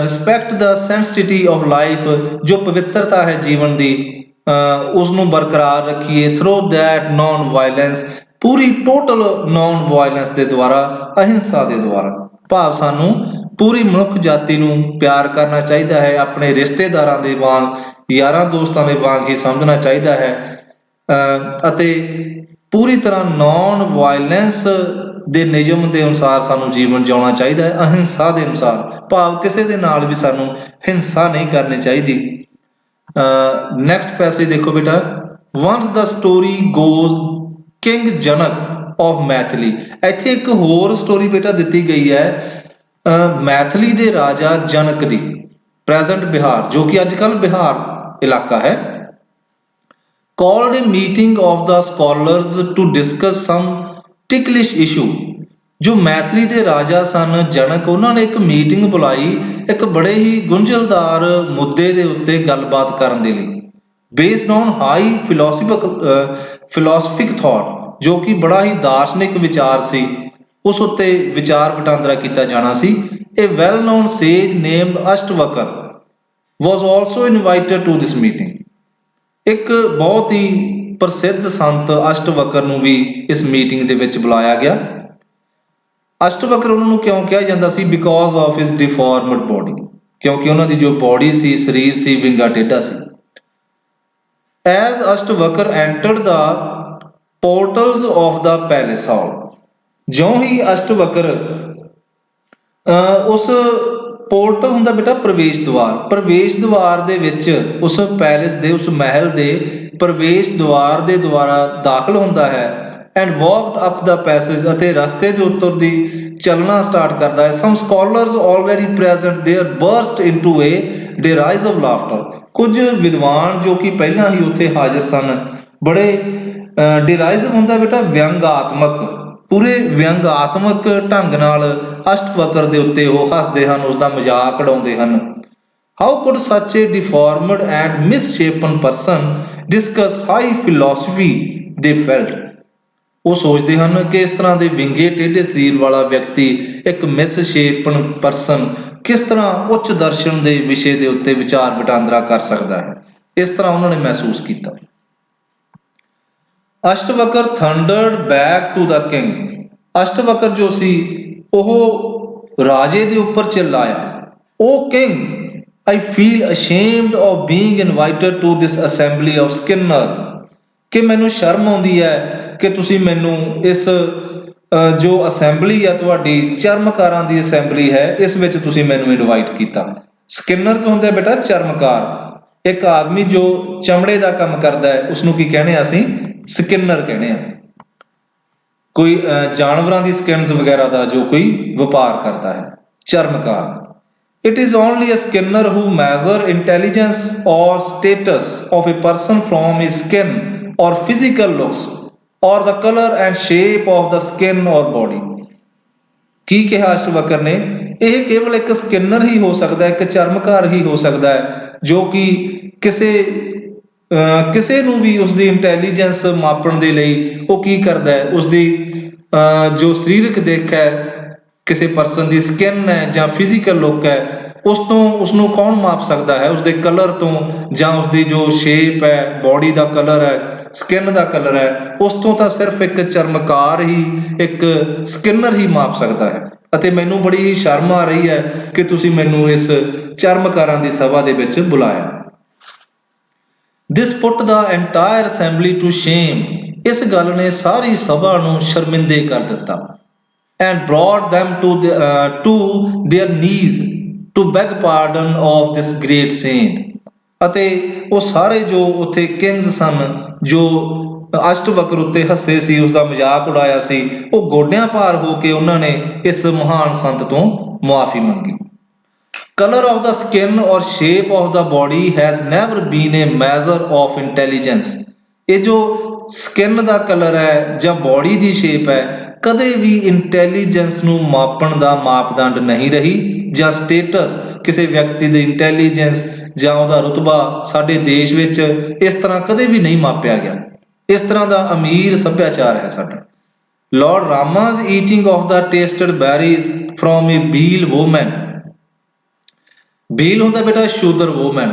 Speaker 1: respect the sensitivity of life, ਜੋ ਪਵਿੱਤਰਤਾ ਹੈ ਜੀਵਨ ਦੀ, ਉਸ ਨੂੰ ਬਰਕਰਾਰ ਰੱਖੀਏ। Through that non violence, Puri total non violence ਦੇ ਦੁਆਰਾ, ਅਹਿੰਸਾ ਦੇ ਦੁਆਰਾ। ਭਾਵ ਸਾਨੂੰ ਪੂਰੀ ਮਨੁੱਖ ਜਾਤੀ ਨੂੰ ਪਿਆਰ ਕਰਨਾ ਚਾਹੀਦਾ ਹੈ, ਆਪਣੇ ਰਿਸ਼ਤੇਦਾਰਾਂ ਦੇ ਵਾਂਗ, ਯਾਰਾਂ ਦੋਸਤਾਂ ਦੇ ਵਾਂਗ ਹੀ ਸਮਝਣਾ ਚਾਹੀਦਾ ਹੈ, ਅਤੇ ਪੂਰੀ ਤਰ੍ਹਾਂ ਨੌਨ ਵਾਇਲੈਂਸ ਦੇ ਨਿਯਮ ਦੇ ਅਨੁਸਾਰ ਸਾਨੂੰ ਜੀਵਨ ਜਿਉਣਾ ਚਾਹੀਦਾ ਹੈ, ਅਹਿੰਸਾ ਦੇ ਅਨੁਸਾਰ, ਭਾਵ ਕਿਸੇ ਦੇ ਨਾਲ ਵੀ ਸਾਨੂੰ ਹਿੰਸਾ ਨਹੀਂ ਕਰਨੀ ਚਾਹੀਦੀ। ਨੈਕਸਟ ਪੈਸੇਜ ਦੇਖੋ ਬੇਟਾ, ones the story goes king Janak of Maithili. ਇੱਥੇ ਇੱਕ ਹੋਰ ਸਟੋਰੀ ਬੇਟਾ ਦਿੱਤੀ ਗਈ ਹੈ ਮੈਥਿਲੀ ਦੇ ਰਾਜਾ ਜਨਕ ਦੀ, ਪ੍ਰੈਜ਼ੈਂਟ ਬਿਹਾਰ, ਜੋ ਕਿ ਅੱਜ ਕੱਲ੍ਹ ਬਿਹਾਰ ਇਲਾਕਾ ਹੈ। called a meeting of the scholars to discuss some ticklish issue। ਜੋ ਮੈਥਿਲੀ ਦੇ ਰਾਜਾ ਸਨ ਜਨਕ, ਉਹਨਾਂ ਨੇ ਇੱਕ ਮੀਟਿੰਗ ਬੁਲਾਈ ਇੱਕ ਬੜੇ ਹੀ ਗੁੰਝਲਦਾਰ ਮੁੱਦੇ ਦੇ ਉੱਤੇ ਗੱਲਬਾਤ ਕਰਨ ਦੇ ਲਈ, ਬੇਸਡ ਔਨ ਹਾਈ ਫਿਲੋਸਫਿਕ ਥਾਟ, ਜੋ ਕਿ ਬੜਾ ਹੀ ਦਾਰਸ਼ਨਿਕ ਵਿਚਾਰ ਸੀ, ਉਸ ਉੱਤੇ ਵਿਚਾਰ ਵਟਾਂਦਰਾ ਕੀਤਾ ਜਾਣਾ ਸੀ। A well known sage named ਅਸ਼ਟਵਕਰ was also invited to this meeting। ਇੱਕ ਬਹੁਤ ਹੀ ਪ੍ਰਸਿੱਧ ਸੰਤ ਅਸ਼ਟਵਕਰ ਨੂੰ ਵੀ ਇਸ ਮੀਟਿੰਗ ਦੇ ਵਿੱਚ ਬੁਲਾਇਆ ਗਿਆ। ਅਸ਼ਟਵਕਰ ਉਹਨਾਂ ਨੂੰ ਕਿਉਂ ਕਿਹਾ ਜਾਂਦਾ ਸੀ? ਬਿਕੋਜ਼ ਆਫ ਹਿਸ ਡਿਫਾਰਮਡ ਬੋਡੀ, ਕਿਉਂਕਿ ਉਹਨਾਂ ਦੀ ਜੋ ਬੋਡੀ ਸੀ, ਸਰੀਰ ਸੀ, ਵਿੰਗਾ ਟੇਢਾ ਸੀ। As Ashtavakra entered the portals of the palace hall, ਜਿਉਂ ਹੀ ਅਸ਼ਟਵਕਰ ਉਸ ਪੋਰਟਲ ਹੁੰਦਾ ਬੇਟਾ ਪ੍ਰਵੇਸ਼ ਦੁਆਰ, ਪ੍ਰਵੇਸ਼ ਦੁਆਰ ਦੇ ਵਿੱਚ ਉਸ ਪੈਲੇਸ ਦੇ, ਉਸ ਮਹਿਲ ਦੇ ਪ੍ਰਵੇਸ਼ ਦੁਆਰ ਦੇ ਦੁਆਰਾ ਦਾਖਲ ਹੁੰਦਾ ਹੈ। And walked up the passage, ਅਤੇ ਰਸਤੇ ਦੇ ਉੱਤਰ ਦੀ ਚੱਲਣਾ ਸਟਾਰਟ ਕਰਦਾ ਹੈ। Some scholars already present there burst into a derisive laughter. ਕੁਝ ਵਿਦਵਾਨ ਜੋ ਕਿ ਪਹਿਲਾਂ ਹੀ ਉੱਥੇ ਹਾਜ਼ਰ ਸਨ, ਬੜੇ ਡਿਰਾਈਜ਼ਿਵ ਹੁੰਦਾ ਬੇਟਾ ਵਿਅੰਗਾਤਮਕ, ਪੂਰੇ ਵਿਅੰਗਾਤਮਕ ਢੰਗ ਨਾਲ ਅਸ਼ਟਵਕਰ ਦੇ ਉੱਤੇ ਉਹ ਹੱਸਦੇ ਹਨ, ਉਸ ਦਾ ਮਜ਼ਾਕ ਉਡਾਉਂਦੇ ਹਨ। How could such a deformed and misshapen person discuss high philosophy they felt. ਉਹ ਸੋਚਦੇ ਹਨ ਕਿ ਇਸ ਤਰ੍ਹਾਂ ਦੇ ਵਿੰਗੇ ਟੇਢੇ ਸਰੀਰ ਵਾਲਾ ਵਿਅਕਤੀ, ਇੱਕ ਮਿਸਸ਼ੇਪਨ ਪਰਸਨ, ਕਿਸ ਤਰ੍ਹਾਂ ਉੱਚ ਦਰਸ਼ਨ ਦੇ ਵਿਸ਼ੇ ਦੇ ਉੱਤੇ ਵਿਚਾਰ ਵਟਾਂਦਰਾ ਕਰ ਸਕਦਾ ਹੈ। ਇਸ ਤਰ੍ਹਾਂ ਉਹਨਾਂ ਨੇ ਮਹਿਸੂਸ ਕੀਤਾ। Ashtavakra thundered back to the king. Ashtavakra ਜੋ ਸੀ ਉਹ ਰਾਜੇ ਦੇ ਉੱਪਰ ਚਿল্ਲਾਇਆ, O king, I feel ashamed of being invited to this assembly of skinners. ਕਿ ਮੈਨੂੰ ਸ਼ਰਮ ਆਉਂਦੀ ਹੈ ਕਿ ਤੁਸੀਂ ਮੈਨੂੰ ਇਸ ਜੋ ਅਸੈਂਬਲੀ ਹੈ ਤੁਹਾਡੀ, ਚਰਮਕਾਰਾਂ ਦੀ ਅਸੈਂਬਲੀ ਹੈ, ਇਸ ਵਿੱਚ ਤੁਸੀਂ ਮੈਨੂੰ ਇਨਵਾਈਟ ਕੀਤਾ। ਸਕਿਨਰਸ ਹੁੰਦੇ ਬੇਟਾ ਚਰਮਕਾਰ। ਇੱਕ ਆਦਮੀ ਜੋ ਚਮੜੇ ਦਾ ਕੰਮ ਕਰਦਾ ਹੈ ਉਸਨੂੰ ਕੀ ਕਹਿੰਦੇ ਆ ਅਸੀਂ? ਸਕਿਨਰ ਕਹਿੰਦੇ ਆ। ਕੋਈ ਜਾਨਵਰਾਂ ਦੀ ਸਕਿਨਸ ਵਗੈਰਾ ਦਾ ਜੋ ਕੋਈ ਵਪਾਰ ਕਰਦਾ ਹੈ, ਚਰਮਕਾਰ। It is only a skinner who measure intelligence or status of a person from his skin or physical looks or the color and shape of the skin or body। ਕੀ ਕਿਹਾ ਅਸ਼ਟਵਕਰ ਨੇ? ਇਹ ਕੇਵਲ ਇੱਕ ਸਕਿਨਰ ਹੀ ਹੋ ਸਕਦਾ ਹੈ, ਇੱਕ ਚਰਮਕਾਰ ਹੀ ਹੋ ਸਕਦਾ ਹੈ, ਜੋ ਕਿ ਕਿਸੇ ਨੂੰ ਵੀ ਉਸਦੀ ਇੰਟੈਲੀਜੈਂਸ ਮਾਪਣ ਦੇ ਲਈ ਉਹ ਕੀ ਕਰਦਾ ਹੈ, ਉਸਦੀ ਜੋ ਸਰੀਰਕ ਦਿੱਖ ਹੈ, ਕਿਸੇ ਪਰਸਨ ਦੀ ਸਕਿਨ ਹੈ ਜਾਂ ਫਿਜ਼ੀਕਲ ਲੁੱਕ ਹੈ, ਉਸ ਤੋਂ ਉਸਨੂੰ ਕੌਣ ਮਾਪ ਸਕਦਾ ਹੈ? ਉਸਦੇ ਕਲਰ ਤੋਂ, ਜਾਂ ਉਸਦੀ ਜੋ ਸ਼ੇਪ ਹੈ, ਬੋਡੀ ਦਾ ਕਲਰ ਹੈ, ਸਕਿਨ ਦਾ ਕਲਰ ਹੈ, ਉਸ ਤੋਂ ਤਾਂ ਸਿਰਫ ਇੱਕ ਚਰਮਕਾਰ ਹੀ, ਇੱਕ ਸਕਿਨਰ ਹੀ ਮਾਪ ਸਕਦਾ ਹੈ। ਅਤੇ ਮੈਨੂੰ ਬੜੀ ਹੀ ਸ਼ਰਮ ਆ ਰਹੀ ਹੈ ਕਿ ਤੁਸੀਂ ਮੈਨੂੰ ਇਸ ਚਰਮਕਾਰਾਂ ਦੀ ਸਭਾ ਦੇ ਵਿੱਚ ਬੁਲਾਇਆ। This put the entire assembly to shame। ਇਸ ਗੱਲ ਨੇ ਸਾਰੀ ਸਭਾ ਨੂੰ ਸ਼ਰਮਿੰਦੇ ਕਰ ਦਿੱਤਾ। And brought them to their knees to beg pardon of this great saint। ਅਤੇ ਉਹ ਸਾਰੇ ਜੋ ਉੱਥੇ ਕਿੰਗਸ ਸਨ, ਜੋ ਅਸ਼ਟਵਕਰ ਉੱਤੇ ਹੱਸੇ ਸੀ, ਉਸਦਾ ਮਜ਼ਾਕ ਉਡਾਇਆ ਸੀ, ਉਹ ਗੋਡਿਆਂ ਭਾਰ ਹੋ ਕੇ ਉਹਨਾਂ ਨੇ ਇਸ ਮਹਾਨ ਸੰਤ ਤੋਂ ਮੁਆਫੀ ਮੰਗੀ। Color of the skin or shape of the body has never been a measure of intelligence। ਇਹ ਜੋ ਸਕਿਨ ਦਾ ਕਲਰ ਹੈ ਜਾਂ ਬੋਡੀ ਦੀ ਸ਼ੇਪ ਹੈ, ਕਦੇ ਵੀ ਇੰਟੈਲੀਜੈਂਸ ਨੂੰ ਮਾਪਣ ਦਾ ਮਾਪਦੰਡ ਨਹੀਂ ਰਹੀ, ਜਾਂ ਸਟੇਟਸ, ਕਿਸੇ ਵਿਅਕਤੀ ਦੀ ਇੰਟੈਲੀਜੈਂਸ ਜਾਂ ਉਹਦਾ ਰੁਤਬਾ ਸਾਡੇ ਦੇਸ਼ ਵਿੱਚ ਇਸ ਤਰ੍ਹਾਂ ਕਦੇ ਵੀ ਨਹੀਂ ਮਾਪਿਆ ਗਿਆ। ਇਸ ਤਰ੍ਹਾਂ ਦਾ ਅਮੀਰ ਸੱਭਿਆਚਾਰ ਹੈ ਸਾਡਾ। Lord Rama's eating of the tasted berries from a Bhil woman। ਬੀਲ ਹੁੰਦਾ ਬੇਟਾ ਸ਼ੂਦਰ ਵੂਮੈਨ,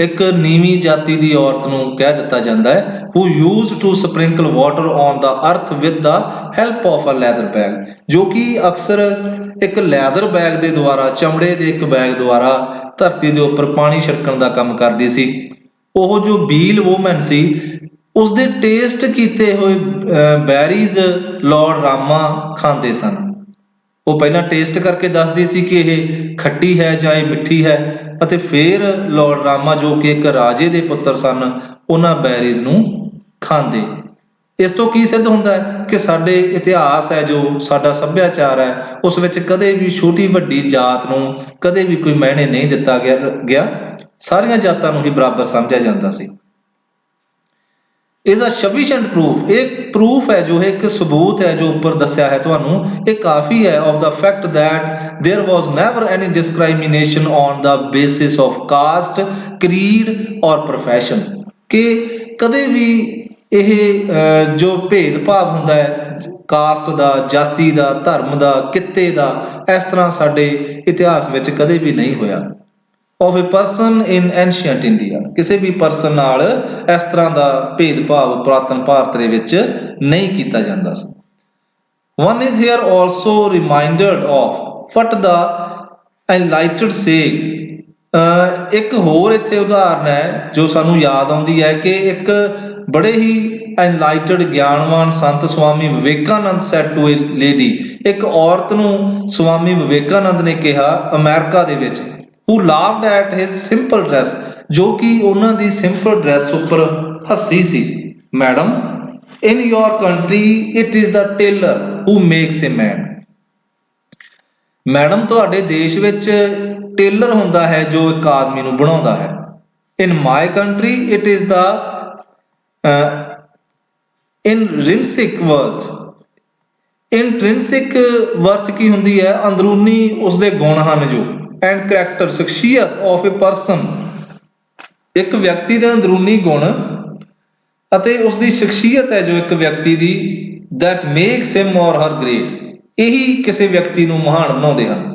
Speaker 1: ਇੱਕ ਨੀਵੀਂ ਜਾਤੀ ਦੀ ਔਰਤ ਨੂੰ ਕਹਿ ਦਿੱਤਾ ਜਾਂਦਾ ਹੈ who used to sprinkle water on the earth with the help of a leather bag, ਜੋ ਕਿ ਅਕਸਰ ਇੱਕ ਲੈਦਰ ਬੈਗ ਦੇ ਦੁਆਰਾ, ਚਮੜੇ ਦੇ ਇੱਕ ਬੈਗ ਦੁਆਰਾ ਧਰਤੀ ਦੇ ਉੱਪਰ ਪਾਣੀ ਛਿੜਕਣ ਦਾ ਕੰਮ ਕਰਦੀ ਸੀ। ਉਹ ਜੋ ਬੀਲ ਵੂਮਨ ਸੀ, ਉਸਦੇ ਟੇਸਟ ਕੀਤੇ ਹੋਏ ਬੈਰੀਜ਼ ਲਾਰਡ ਰਾਮਾ ਖਾਂਦੇ ਸਨ। ਉਹ ਪਹਿਲਾਂ ਟੇਸਟ ਕਰਕੇ ਦੱਸਦੀ ਸੀ ਕਿ ਇਹ ਖੱਟੀ ਹੈ ਜਾਂ ਇਹ ਮਿੱਠੀ ਹੈ, ਅਤੇ ਫਿਰ ਲਾਰਡ ਰਾਮਾ ਜੋ ਕਿ ਇੱਕ ਰਾਜੇ ਦੇ ਪੁੱਤਰ ਸਨ, ਉਹਨਾਂ ਬੈਰੀਜ਼ ਨੂੰ ਖਾਂਦੇ। ਇਸ ਤੋਂ ਕੀ ਸਿੱਧ ਹੁੰਦਾ ਹੈ ਕਿ ਸਾਡੇ ਇਤਿਹਾਸ ਹੈ, ਜੋ ਸਾਡਾ ਸੱਭਿਆਚਾਰ ਹੈ, ਉਸ ਵਿੱਚ ਕਦੇ ਵੀ ਛੋਟੀ ਵੱਡੀ ਜਾਤ ਨੂੰ ਕਦੇ ਵੀ ਕੋਈ ਮਾਇਨੇ ਨਹੀਂ ਦਿੱਤਾ ਗਿਆ। ਸਾਰੀਆਂ ਜਾਤਾਂ ਨੂੰ ਹੀ ਬਰਾਬਰ ਸਮਝਿਆ ਜਾਂਦਾ ਸੀ। ਇਜ਼ ਅ ਸਫੀਸ਼ੀਐਂਟ ਪ੍ਰੂਫ, ਇਹ ਪ੍ਰੂਫ ਹੈ ਜੋ ਇੱਕ ਸਬੂਤ ਹੈ ਜੋ ਉੱਪਰ ਦੱਸਿਆ ਹੈ ਤੁਹਾਨੂੰ, ਇਹ ਕਾਫੀ ਹੈ of the fact that there was never any discrimination on the basis of caste, creed or profession, ਕਿ ਕਦੇ ਵੀ ਇਹ ਜੋ ਭੇਦਭਾਵ ਹੁੰਦਾ ਹੈ ਕਾਸਟ ਦਾ, ਜਾਤੀ ਦਾ, ਧਰਮ ਦਾ, ਕਿੱਤੇ ਦਾ, ਇਸ ਤਰ੍ਹਾਂ ਸਾਡੇ ਇਤਿਹਾਸ ਵਿੱਚ ਕਦੇ ਵੀ ਨਹੀਂ ਹੋਇਆ। of a person in ancient India, ਕਿਸੇ ਵੀ ਪਰਸਨ ਨਾਲ ਇਸ ਤਰ੍ਹਾਂ ਦਾ ਭੇਦਭਾਵ ਪੁਰਾਤਨ ਭਾਰਤ ਦੇ ਵਿੱਚ ਨਹੀਂ ਕੀਤਾ ਜਾਂਦਾ ਸੀ। One is here also reminded of what the enlightened say, ਇੱਕ ਹੋਰ ਇੱਥੇ ਉਦਾਹਰਨ ਹੈ ਜੋ ਸਾਨੂੰ ਯਾਦ ਆਉਂਦੀ ਹੈ ਕਿ ਇੱਕ ਬੜੇ ਹੀ ਐਨਲਾਈਟਡ ਗਿਆਨਵਾਨ ਸੰਤ Swami Vivekananda said to a lady, ਇੱਕ ਔਰਤ ਨੂੰ ਸਵਾਮੀ ਵਿਵੇਕਾਨੰਦ ਨੇ ਕਿਹਾ ਅਮਰੀਕਾ ਦੇ ਵਿੱਚ, who laughed at his simple dress, ਜੋ ਕਿ ਉਹਨਾਂ ਦੀ ਸਿੰਪਲ ਡਰੈਸ ਉੱਪਰ ਹੱਸੀ ਸੀ। Madam, in your country it is the tailor who makes a man, madam ਤੁਹਾਡੇ ਦੇਸ਼ ਵਿੱਚ ਟੇਲਰ ਹੁੰਦਾ ਹੈ ਜੋ ਇੱਕ ਆਦਮੀ ਨੂੰ ਬਣਾਉਂਦਾ ਹੈ। in my country it is the intrinsic worth, intrinsic worth ਕੀ ਹੁੰਦੀ ਹੈ? ਅੰਦਰੂਨੀ ਉਸਦੇ ਗੁਣ ਹਨ ਜੋ, and character, ਸ਼ਖਸੀਅਤ of a person, ਇੱਕ ਵਿਅਕਤੀ ਦੇ ਅੰਦਰੂਨੀ ਗੁਣ ਅਤੇ ਉਸਦੀ ਸ਼ਖਸੀਅਤ ਹੈ ਜੋ ਇੱਕ ਵਿਅਕਤੀ ਦੀ, that makes him or her great, ਇਹੀ ਕਿਸੇ ਵਿਅਕਤੀ ਨੂੰ ਮਹਾਨ ਬਣਾਉਂਦੇ ਹਨ।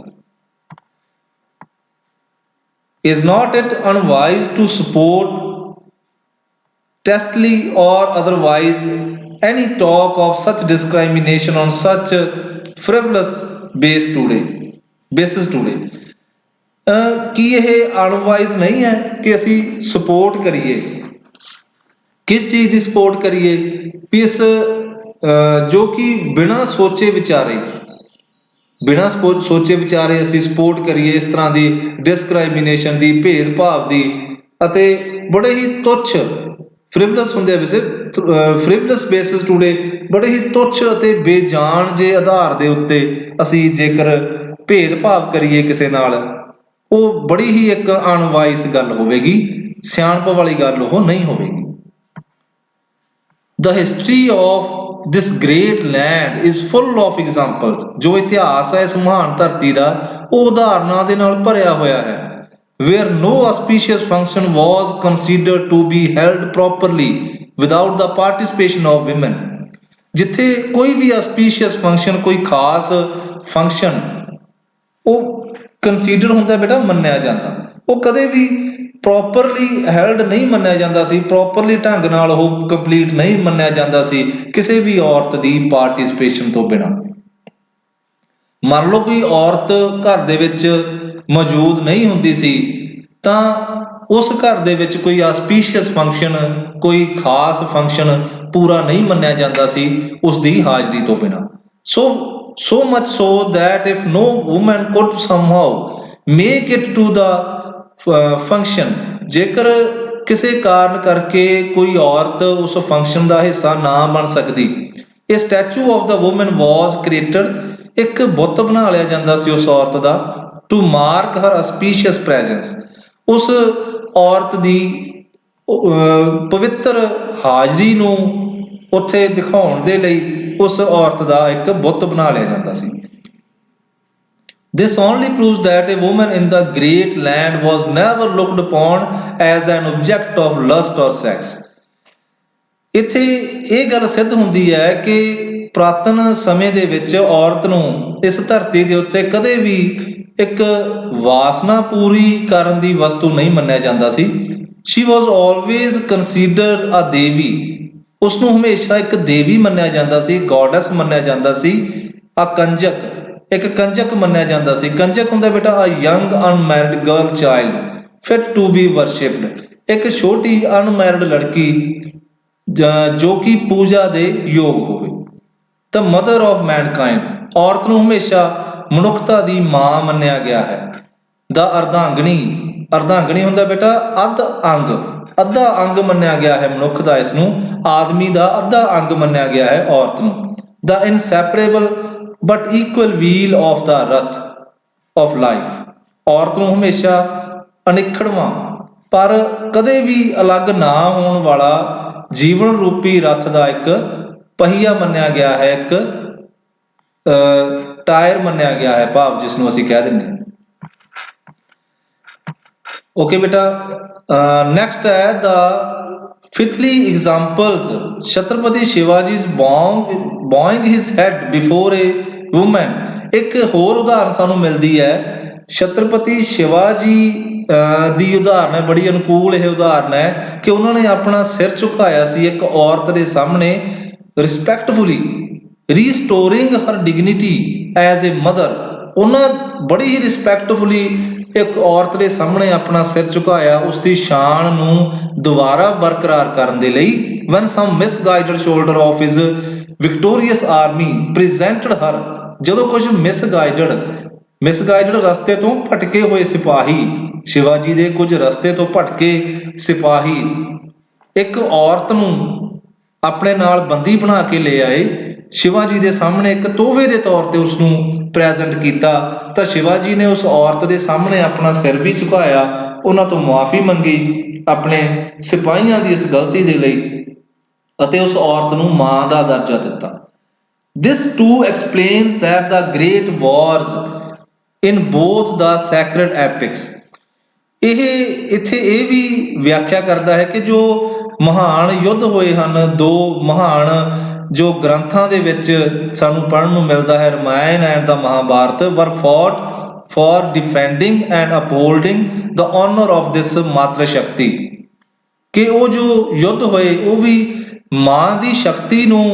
Speaker 1: is not it unwise to support testily or otherwise any talk of such discrimination on such frivolous basis today? ਕੀ ਇਹ ਅਨਵਾਈਜ਼ ਨਹੀਂ ਹੈ ਕਿ ਅਸੀਂ ਸਪੋਰਟ ਕਰੀਏ? ਕਿਸ ਚੀਜ਼ ਦੀ ਸਪੋਰਟ ਕਰੀਏ? ਵੀ ਇਸ ਜੋ ਕਿ ਬਿਨਾਂ ਸੋਚੇ ਵਿਚਾਰੇ ਅਸੀਂ ਸਪੋਰਟ ਕਰੀਏ ਇਸ ਤਰ੍ਹਾਂ ਦੀ ਡਿਸਕ੍ਰਾਈਮੀਨੇਸ਼ਨ ਦੀ, ਭੇਦਭਾਵ ਦੀ, ਅਤੇ ਬੜੇ ਹੀ ਤੁੱਛ ਫ੍ਰਿਵਲਸ ਹੁੰਦੇ ਆ ਵੈਸੇ, ਫ੍ਰਿਵਲਸ ਬੇਸਿਸ ਟੂਡੇ, ਬੜੇ ਹੀ ਤੁੱਛ ਅਤੇ ਬੇਜਾਨ ਜੇ ਆਧਾਰ ਦੇ ਉੱਤੇ ਅਸੀਂ ਜੇਕਰ ਭੇਦਭਾਵ ਕਰੀਏ ਕਿਸੇ ਨਾਲ, ਉਹ ਬੜੀ ਹੀ ਇੱਕ ਅਨਵਾਈਸ ਗੱਲ ਹੋਵੇਗੀ, ਸਿਆਣਪ ਵਾਲੀ ਗੱਲ ਉਹ ਨਹੀਂ ਹੋਵੇਗੀ। The history of this great land is full of examples, ਜੋ ਇਤਿਹਾਸ ਹੈ ਇਸ ਮਹਾਨ ਧਰਤੀ ਦਾ, ਉਹ ਉਦਾਹਰਨਾਂ ਦੇ ਨਾਲ ਭਰਿਆ ਹੋਇਆ ਹੈ। where no auspicious function was considered to be held properly without the participation of women, ਜਿੱਥੇ ਕੋਈ ਵੀ auspicious function, ਕੋਈ ਖਾਸ ਫੰਕਸ਼ਨ ਉਹ ਕੰਸੀਡਰ ਹੁੰਦਾ ਬੇਟਾ, ਮੰਨਿਆ ਜਾਂਦਾ, ਉਹ ਕਦੇ ਵੀ ਪ੍ਰੋਪਰਲੀ ਹੈਲਡ ਨਹੀਂ ਮੰਨਿਆ ਜਾਂਦਾ ਸੀ, ਪ੍ਰੋਪਰਲੀ ਢੰਗ ਨਾਲ ਉਹ ਕੰਪਲੀਟ ਨਹੀਂ ਮੰਨਿਆ ਜਾਂਦਾ ਸੀ ਕਿਸੇ ਵੀ ਔਰਤ ਦੀ ਪਾਰਟਿਸਿਪੇਸ਼ਨ ਤੋਂ ਬਿਨਾਂ। ਮੰਨ ਲਓ ਕੋਈ ਔਰਤ ਘਰ ਦੇ ਵਿੱਚ ਮੌਜੂਦ ਨਹੀਂ ਹੁੰਦੀ ਸੀ ਤਾਂ ਉਸ ਘਰ ਦੇ ਵਿੱਚ ਕੋਈ ਆਸਪੀਸ਼ੀਅਸ ਫੰਕਸ਼ਨ, ਕੋਈ ਖਾਸ ਫੰਕਸ਼ਨ ਪੂਰਾ ਨਹੀਂ ਮੰਨਿਆ ਜਾਂਦਾ ਸੀ ਉਸ ਦੀ ਹਾਜ਼ਰੀ ਤੋਂ ਬਿਨਾਂ। so much so that if no woman could somehow make it to the function, ਜੇਕਰ ਕਿਸੇ ਕਾਰਨ ਕਰਕੇ ਕੋਈ ਔਰਤ ਉਸ ਫੰਕਸ਼ਨ ਦਾ ਹਿੱਸਾ ਨਾ ਬਣ ਸਕਦੀ, ਇਹ statue of the woman was created, ਇੱਕ ਬੁੱਤ ਬਣਾ ਲਿਆ ਜਾਂਦਾ ਸੀ ਉਸ ਔਰਤ ਦਾ, to mark Har auspicious presence, ਉਸ ਔਰਤ ਦੀ ਪਵਿੱਤਰ ਹਾਜ਼ਰੀ ਨੂੰ ਉੱਥੇ ਦਿਖਾਉਣ ਦੇ ਲਈ ਉਸ ਔਰਤ ਦਾ ਇੱਕ ਬੁੱਤ ਬਣਾ ਲਿਆ ਜਾਂਦਾ ਸੀ। This only proves that a woman in the great land was never looked upon as an object of lust or sex. ਇੱਥੇ ਇਹ ਗੱਲ ਸਿੱਧ ਹੁੰਦੀ ਹੈ ਕਿ ਪੁਰਾਤਨ ਸਮੇਂ ਦੇ ਵਿੱਚ ਔਰਤ ਨੂੰ ਇਸ ਧਰਤੀ ਦੇ ਉੱਤੇ ਕਦੇ ਵੀ ਇੱਕ ਵਾਸਨਾ ਪੂਰੀ ਕਰਨ ਦੀ ਵਸਤੂ ਨਹੀਂ ਮੰਨਿਆ ਜਾਂਦਾ ਸੀ, ਸ਼ੀ ਵਾਜ਼ ਆਲਵੇਜ਼ ਕੰਸੀਡਰਡ ਅ ਦੇਵੀ, ਉਸਨੂੰ ਹਮੇਸ਼ਾ ਇੱਕ ਦੇਵੀ ਮੰਨਿਆ ਜਾਂਦਾ ਸੀ, ਗੋਡੈਸ ਮੰਨਿਆ ਜਾਂਦਾ ਸੀ। ਅ ਕੰਜਕ, ਇੱਕ ਕੰਜਕ ਮੰਨਿਆ ਜਾਂਦਾ ਸੀ। ਕੰਜਕ ਹੁੰਦਾ ਬੇਟਾ a young unmarried girl child fit to be worshipped, ਇੱਕ ਛੋਟੀ ਅਨਮੈਰਿਡ ਲੜਕੀ ਜੋ ਕਿ ਪੂਜਾ ਦੇ ਯੋਗ ਹੋਵੇ। ਦ ਮਦਰ ਆਫ ਮੈਨਕਾਈਂਡ, ਔਰਤ ਨੂੰ ਹਮੇਸ਼ਾ ਮਨੁੱਖਤਾ ਦੀ ਮਾਂ ਮੰਨਿਆ ਗਿਆ ਹੈ। ਦਾ ਅਰਧਾਂਗਣੀ, ਅਰਧਾਂਗਣੀ ਹੁੰਦਾ ਬੇਟਾ ਅੱਧ ਅੰਗ, ਅੱਧਾ ਅੰਗ ਮੰਨਿਆ ਗਿਆ ਹੈ ਮਨੁੱਖ ਦਾ, ਇਸ ਨੂੰ ਆਦਮੀ ਦਾ ਅੱਧਾ ਅੰਗ ਮੰਨਿਆ ਗਿਆ ਹੈ ਔਰਤ ਨੂੰ। The inseparable but equal wheel of the rath of life, ਔਰਤ ਨੂੰ ਹਮੇਸ਼ਾ ਅਨਿੱਖੜਵਾਂ ਪਰ ਕਦੇ ਵੀ ਅਲੱਗ ਨਾ ਹੋਣ ਵਾਲਾ ਜੀਵਨ ਰੂਪੀ ਰਥ ਦਾ ਇੱਕ ਪਹੀਆ ਮੰਨਿਆ ਗਿਆ ਹੈ, ਇੱਕ ਟਾਇਰ ਮੰਨਿਆ ਗਿਆ ਹੈ, ਭਾਵ ਜਿਸ ਨੂੰ ਅਸੀਂ ਕਹਿ ਦਿੰਦੇ ਹਾਂ। ਓਕੇ ਬੇਟਾ, ਨੈਕਸਟ ਹੈ the fifthly examples, Chhatrapati Shivaji bowing his head before a woman, ਇੱਕ ਹੋਰ ਉਦਾਹਰਨ ਸਾਨੂੰ ਮਿਲਦੀ ਹੈ ਛਤਰਪਤੀ ਸ਼ਿਵਾਜੀ ਦੀ ਉਦਾਹਰਨ ਹੈ, ਬੜੀ ਅਨੁਕੂਲ ਇਹ ਉਦਾਹਰਨ ਹੈ ਕਿ ਉਹਨਾਂ ਨੇ ਆਪਣਾ ਸਿਰ ਝੁਕਾਇਆ ਸੀ ਇੱਕ ਔਰਤ ਦੇ ਸਾਹਮਣੇ, respectfully restoring her dignity as a mother, ਉਹਨਾਂ ਬੜੀ ਹੀ ਰਿਸਪੈਕਟਫੁਲੀ ਇੱਕ ਔਰਤ ਦੇ ਸਾਹਮਣੇ ਆਪਣਾ ਸਿਰ ਝੁਕਾਇਆ, ਉਸ ਦੀ ਸ਼ਾਨ ਨੂੰ ਦੁਬਾਰਾ ਬਰਕਰਾਰ ਕਰਨ ਦੇ ਲਈ। when some misguided soldier of his victorious army presented her, ਜਦੋਂ ਕੁਝ ਮਿਸਗਾਈਡਡ ਰਸਤੇ ਤੋਂ ਭਟਕੇ ਹੋਏ ਸਿਪਾਹੀ, ਸ਼ਿਵਾਜੀ ਦੇ ਕੁਝ ਰਸਤੇ ਤੋਂ ਭਟਕੇ ਸਿਪਾਹੀ ਇੱਕ ਔਰਤ ਨੂੰ ਆਪਣੇ ਨਾਲ ਬੰਦੀ ਬਣਾ ਕੇ ਲੈ ਆਏ, ਸ਼ਿਵਾਜੀ ਦੇ ਸਾਹਮਣੇ ਇੱਕ ਤੋਹਫੇ ਦੇ ਤੌਰ ਤੇ ਉਸ ਨੂੰ ਪ੍ਰੈਜ਼ੈਂਟ ਕੀਤਾ, ਤਾਂ ਸ਼ਿਵਾਜੀ ਨੇ ਉਸ ਔਰਤ ਦੇ ਸਾਹਮਣੇ ਆਪਣਾ ਸਿਰ ਵੀ ਝੁਕਾਇਆ, ਉਹਨਾਂ ਤੋਂ ਮੁਆਫੀ ਮੰਗੀ ਆਪਣੇ ਸਿਪਾਹੀਆਂ ਦੀ ਇਸ ਗਲਤੀ ਦੇ ਲਈ, ਅਤੇ ਉਸ ਔਰਤ ਨੂੰ ਮਾਂ ਦਾ ਦਰਜਾ ਦਿੱਤਾ। This too explains that the great wars in both the sacred epics, ਇਹ ਇੱਥੇ ਇਹ ਵੀ ਵਿਆਖਿਆ ਕਰਦਾ ਹੈ ਕਿ ਜੋ ਮਹਾਨ ਯੁੱਧ ਹੋਏ ਹਨ, ਦੋ ਮਹਾਨ ਜੋ ਗ੍ਰੰਥਾਂ ਦੇ ਵਿੱਚ ਸਾਨੂੰ ਪੜ੍ਹਨ ਨੂੰ ਮਿਲਦਾ ਹੈ, Ramayana and the Mahabharata, were fought for defending and upholding the honor of this ਮਾਤਰ ਸ਼ਕਤੀ, ਕਿ ਉਹ ਜੋ ਯੁੱਧ ਹੋਏ ਉਹ ਵੀ ਮਾਂ ਦੀ ਸ਼ਕਤੀ ਨੂੰ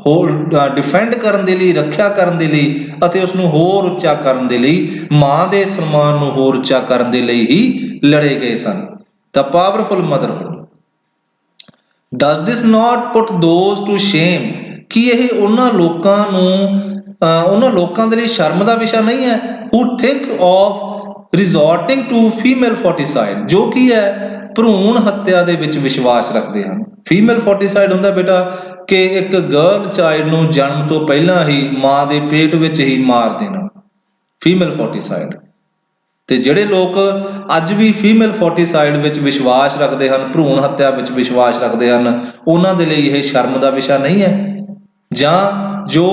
Speaker 1: ਹੋਰ ਡਿਫੈਂਡ ਕਰਨ ਦੇ ਲਈ, ਰੱਖਿਆ ਕਰਨ ਦੇ ਲਈ, ਅਤੇ ਉਸ ਨੂੰ ਹੋਰ ਉੱਚਾ ਕਰਨ ਦੇ ਲਈ, ਮਾਂ ਦੇ ਸਨਮਾਨ ਨੂੰ ਹੋਰ ਉੱਚਾ ਕਰਨ ਦੇ ਲਈ ਹੀ ਲੜੇ ਗਏ ਸਨ। The powerful motherhood, does this not put those to shame, ਕਿ ਇਹ ਉਹਨਾਂ ਲੋਕਾਂ ਦੇ ਲਈ ਸ਼ਰਮ ਦਾ ਵਿਸ਼ਾ ਨਹੀਂ ਹੈ who think of resorting to female foeticide, ਜੋ ਕੀ ਹੈ ਭਰੂਣ ਹੱਤਿਆ ਦੇ ਵਿੱਚ ਵਿਸ਼ਵਾਸ ਰੱਖਦੇ ਹਨ। ਫੀਮੇਲ ਫੋਰਟੀਸਾਈਡ ਹੁੰਦਾ ਬੇਟਾ ਕਿ ਇੱਕ ਗਰਲ ਚਾਈਲਡ ਨੂੰ ਜਨਮ ਤੋਂ ਪਹਿਲਾਂ ਹੀ ਮਾਂ ਦੇ ਪੇਟ ਵਿੱਚ ਹੀ ਮਾਰ ਦੇਣਾ, ਫੀਮੇਲ ਫੋਰਟੀਸਾਈਡ। ਤੇ ਜਿਹੜੇ ਲੋਕ ਅੱਜ ਵੀ ਫੀਮੇਲ ਫੋਰਟੀਸਾਈਡ ਵਿੱਚ ਵਿਸ਼ਵਾਸ ਰੱਖਦੇ ਹਨ, ਭਰੂਣ ਹੱਤਿਆ ਵਿੱਚ ਵਿਸ਼ਵਾਸ ਰੱਖਦੇ ਹਨ, ਉਹਨਾਂ ਦੇ ਲਈ ਇਹ ਸ਼ਰਮ ਦਾ ਵਿਸ਼ਾ ਨਹੀਂ ਹੈ। ਜਾਂ ਜੋ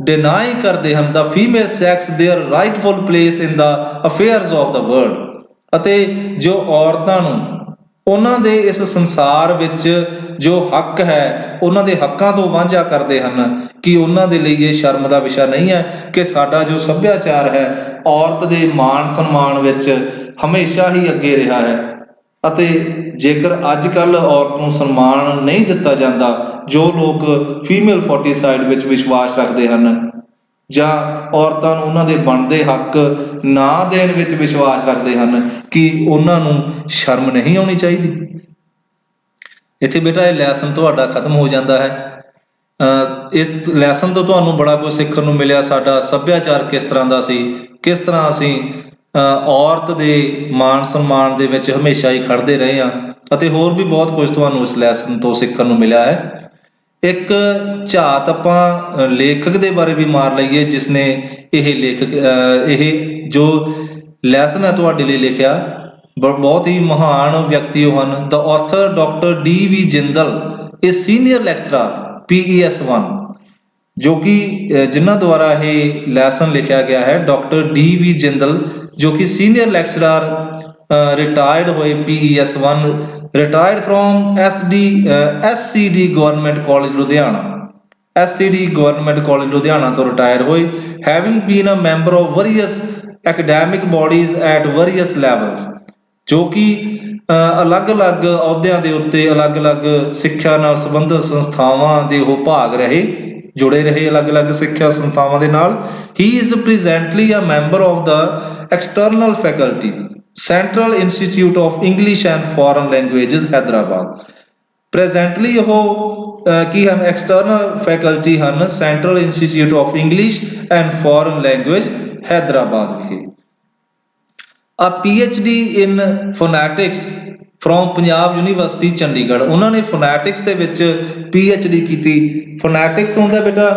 Speaker 1: ਡਿਨਾਈ ਕਰਦੇ ਹਨ the female sex their rightful place in the affairs of the world, ਅਤੇ ਜੋ ਔਰਤਾਂ ਨੂੰ ਉਹਨਾਂ ਦੇ ਇਸ ਸੰਸਾਰ ਵਿੱਚ ਜੋ ਹੱਕ ਹੈ, ਉਹਨਾਂ ਦੇ ਹੱਕਾਂ ਤੋਂ ਵਾਂਝਾ ਕਰਦੇ ਹਨ, ਕਿ ਉਹਨਾਂ ਦੇ ਲਈ ਇਹ ਸ਼ਰਮ ਦਾ ਵਿਸ਼ਾ ਨਹੀਂ ਹੈ ਕਿ ਸਾਡਾ ਜੋ ਸੱਭਿਆਚਾਰ ਹੈ ਔਰਤ ਦੇ ਮਾਣ ਸਨਮਾਨ ਵਿੱਚ ਹਮੇਸ਼ਾ ਹੀ ਅੱਗੇ ਰਿਹਾ ਹੈ, ਅਤੇ ਜੇਕਰ ਅੱਜ ਕੱਲ੍ਹ ਔਰਤ ਨੂੰ ਸਨਮਾਨ ਨਹੀਂ ਦਿੱਤਾ ਜਾਂਦਾ, ਜੋ ਲੋਕ ਫੀਮੇਲ ਫੋਰਟੀਸਾਈਡ ਵਿੱਚ ਵਿਸ਼ਵਾਸ ਰੱਖਦੇ ਹਨ ਜਾਂ ਔਰਤਾਂ ਨੂੰ ਉਹਨਾਂ ਦੇ ਬਣਦੇ ਹੱਕ ਨਾ ਦੇਣ ਵਿੱਚ ਵਿਸ਼ਵਾਸ ਰੱਖਦੇ ਹਨ, ਕਿ ਉਹਨਾਂ ਨੂੰ ਸ਼ਰਮ ਨਹੀਂ ਆਉਣੀ ਚਾਹੀਦੀ। ਇੱਥੇ ਬੇਟਾ ਇਹ ਲੈਸਨ ਤੁਹਾਡਾ ਖਤਮ ਹੋ ਜਾਂਦਾ ਹੈ। ਇਸ ਲੈਸਨ ਤੋਂ ਤੁਹਾਨੂੰ ਬੜਾ ਕੁਝ ਸਿੱਖਣ ਨੂੰ ਮਿਲਿਆ, ਸਾਡਾ ਸੱਭਿਆਚਾਰ ਕਿਸ ਤਰ੍ਹਾਂ ਦਾ ਸੀ, ਕਿਸ ਤਰ੍ਹਾਂ ਅਸੀਂ ਔਰਤ ਦੇ ਮਾਣ ਸਨਮਾਨ ਦੇ ਵਿੱਚ ਹਮੇਸ਼ਾ ਹੀ ਖੜਦੇ ਰਹੇ ਹਾਂ, ਅਤੇ ਹੋਰ ਵੀ ਬਹੁਤ ਕੁਝ ਤੁਹਾਨੂੰ ਇਸ ਲੈਸਨ ਤੋਂ ਸਿੱਖਣ ਨੂੰ ਮਿਲਿਆ ਹੈ। ਇੱਕ ਝਾਤ ਆਪਾਂ ਲੇਖਕ ਦੇ ਬਾਰੇ ਵੀ ਮਾਰ ਲਈਏ, ਜਿਸ ਨੇ ਇਹ ਜੋ ਲੈਸਨ ਹੈ ਤੁਹਾਡੇ ਲਈ ਲਿਖਿਆ, ਬਹੁਤ ਹੀ ਮਹਾਨ ਵਿਅਕਤੀ ਉਹ ਹਨ। ਦਾ ਆਥਰ ਡਾਕਟਰ DV ਜਿੰਦਲ, ਇਹ ਸੀਨੀਅਰ ਲੈਕਚਰਰ PES 1, ਜੋ ਕਿ ਜਿਨ੍ਹਾਂ ਦੁਆਰਾ ਇਹ ਲੈਸਨ ਲਿਖਿਆ ਗਿਆ ਹੈ, ਡਾਕਟਰ DV ਜਿੰਦਲ, ਜੋ ਕਿ ਸੀਨੀਅਰ ਲੈਕਚਰਰ ਰਿਟਾਇਰਡ ਹੋਏ PES 1, retired from SCD government college Ludhiana, SCD government college Ludhiana ਤੋਂ ਰਿਟਾਇਰ ਹੋਏ। Having been a member of various academic bodies at various levels, ਜੋ ਕਿ ਅਲੱਗ-ਅਲੱਗ ਅਹੁਦਿਆਂ ਦੇ ਉੱਤੇ ਅਲੱਗ-ਅਲੱਗ ਸਿੱਖਿਆ ਨਾਲ ਸੰਬੰਧਿਤ ਸੰਸਥਾਵਾਂ ਦੇ ਉਹ ਭਾਗ ਰਹੇ, ਜੁੜੇ ਰਹੇ ਅਲੱਗ-ਅਲੱਗ ਸਿੱਖਿਆ ਸੰਸਥਾਵਾਂ ਦੇ ਨਾਲ। He is presently a member of the external faculty Central Institute of English and Foreign Languages Hyderabad. Presently ਉਹ ਕੀ ਹਨ? ਐਕਸਟਰਨਲ ਫੈਕਲਟੀ ਹਨ Central Institute of English and Foreign Languages Hyderabad ਵਿਖੇ। A PhD in phonetics from Punjab University Chandigarh. ਉਹਨਾਂ ਨੇ ਫੋਨੈਟਿਕਸ ਦੇ ਵਿੱਚ PhD ਕੀਤੀ। ਫੋਨੈਟਿਕਸ ਹੁੰਦਾ ਬੇਟਾ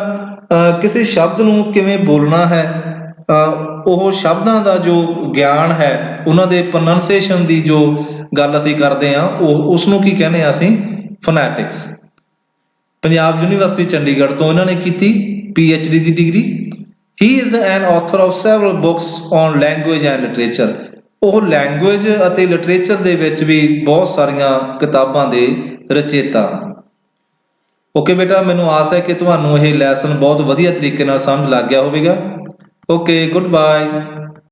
Speaker 1: ਕਿਸੇ ਸ਼ਬਦ ਨੂੰ ਕਿਵੇਂ ਬੋਲਣਾ ਹੈ, ਉਹ ਸ਼ਬਦਾਂ ਦਾ ਜੋ ਗਿਆਨ ਹੈ, ਉਹਨਾਂ ਦੇ ਪ੍ਰੋਨੰਸੀਏਸ਼ਨ ਦੀ ਜੋ ਗੱਲ ਅਸੀਂ ਕਰਦੇ ਹਾਂ, ਉਹ ਉਸ ਨੂੰ ਕੀ ਕਹਿੰਦੇ ਹਾਂ ਅਸੀਂ? ਫੋਨੈਟਿਕਸ। ਪੰਜਾਬ ਯੂਨੀਵਰਸਿਟੀ ਚੰਡੀਗੜ੍ਹ ਤੋਂ ਇਹਨਾਂ ਨੇ ਕੀਤੀ PhD the degree. He is an author of several books on language and literature. ਉਹ ਲੈਂਗੁਏਜ ਅਤੇ ਲਿਟਰੇਚਰ ਦੇ ਵਿੱਚ ਵੀ ਬਹੁਤ ਸਾਰੀਆਂ ਕਿਤਾਬਾਂ ਦੇ ਰਚੇਤਾ। ਓਕੇ ਬੇਟਾ, ਮੈਨੂੰ ਆਸ ਹੈ ਕਿ ਤੁਹਾਨੂੰ ਇਹ ਲੈਸਨ ਬਹੁਤ ਵਧੀਆ ਤਰੀਕੇ ਨਾਲ ਸਮਝ ਲੱਗ ਗਿਆ ਹੋਵੇਗਾ। Okay, good bye.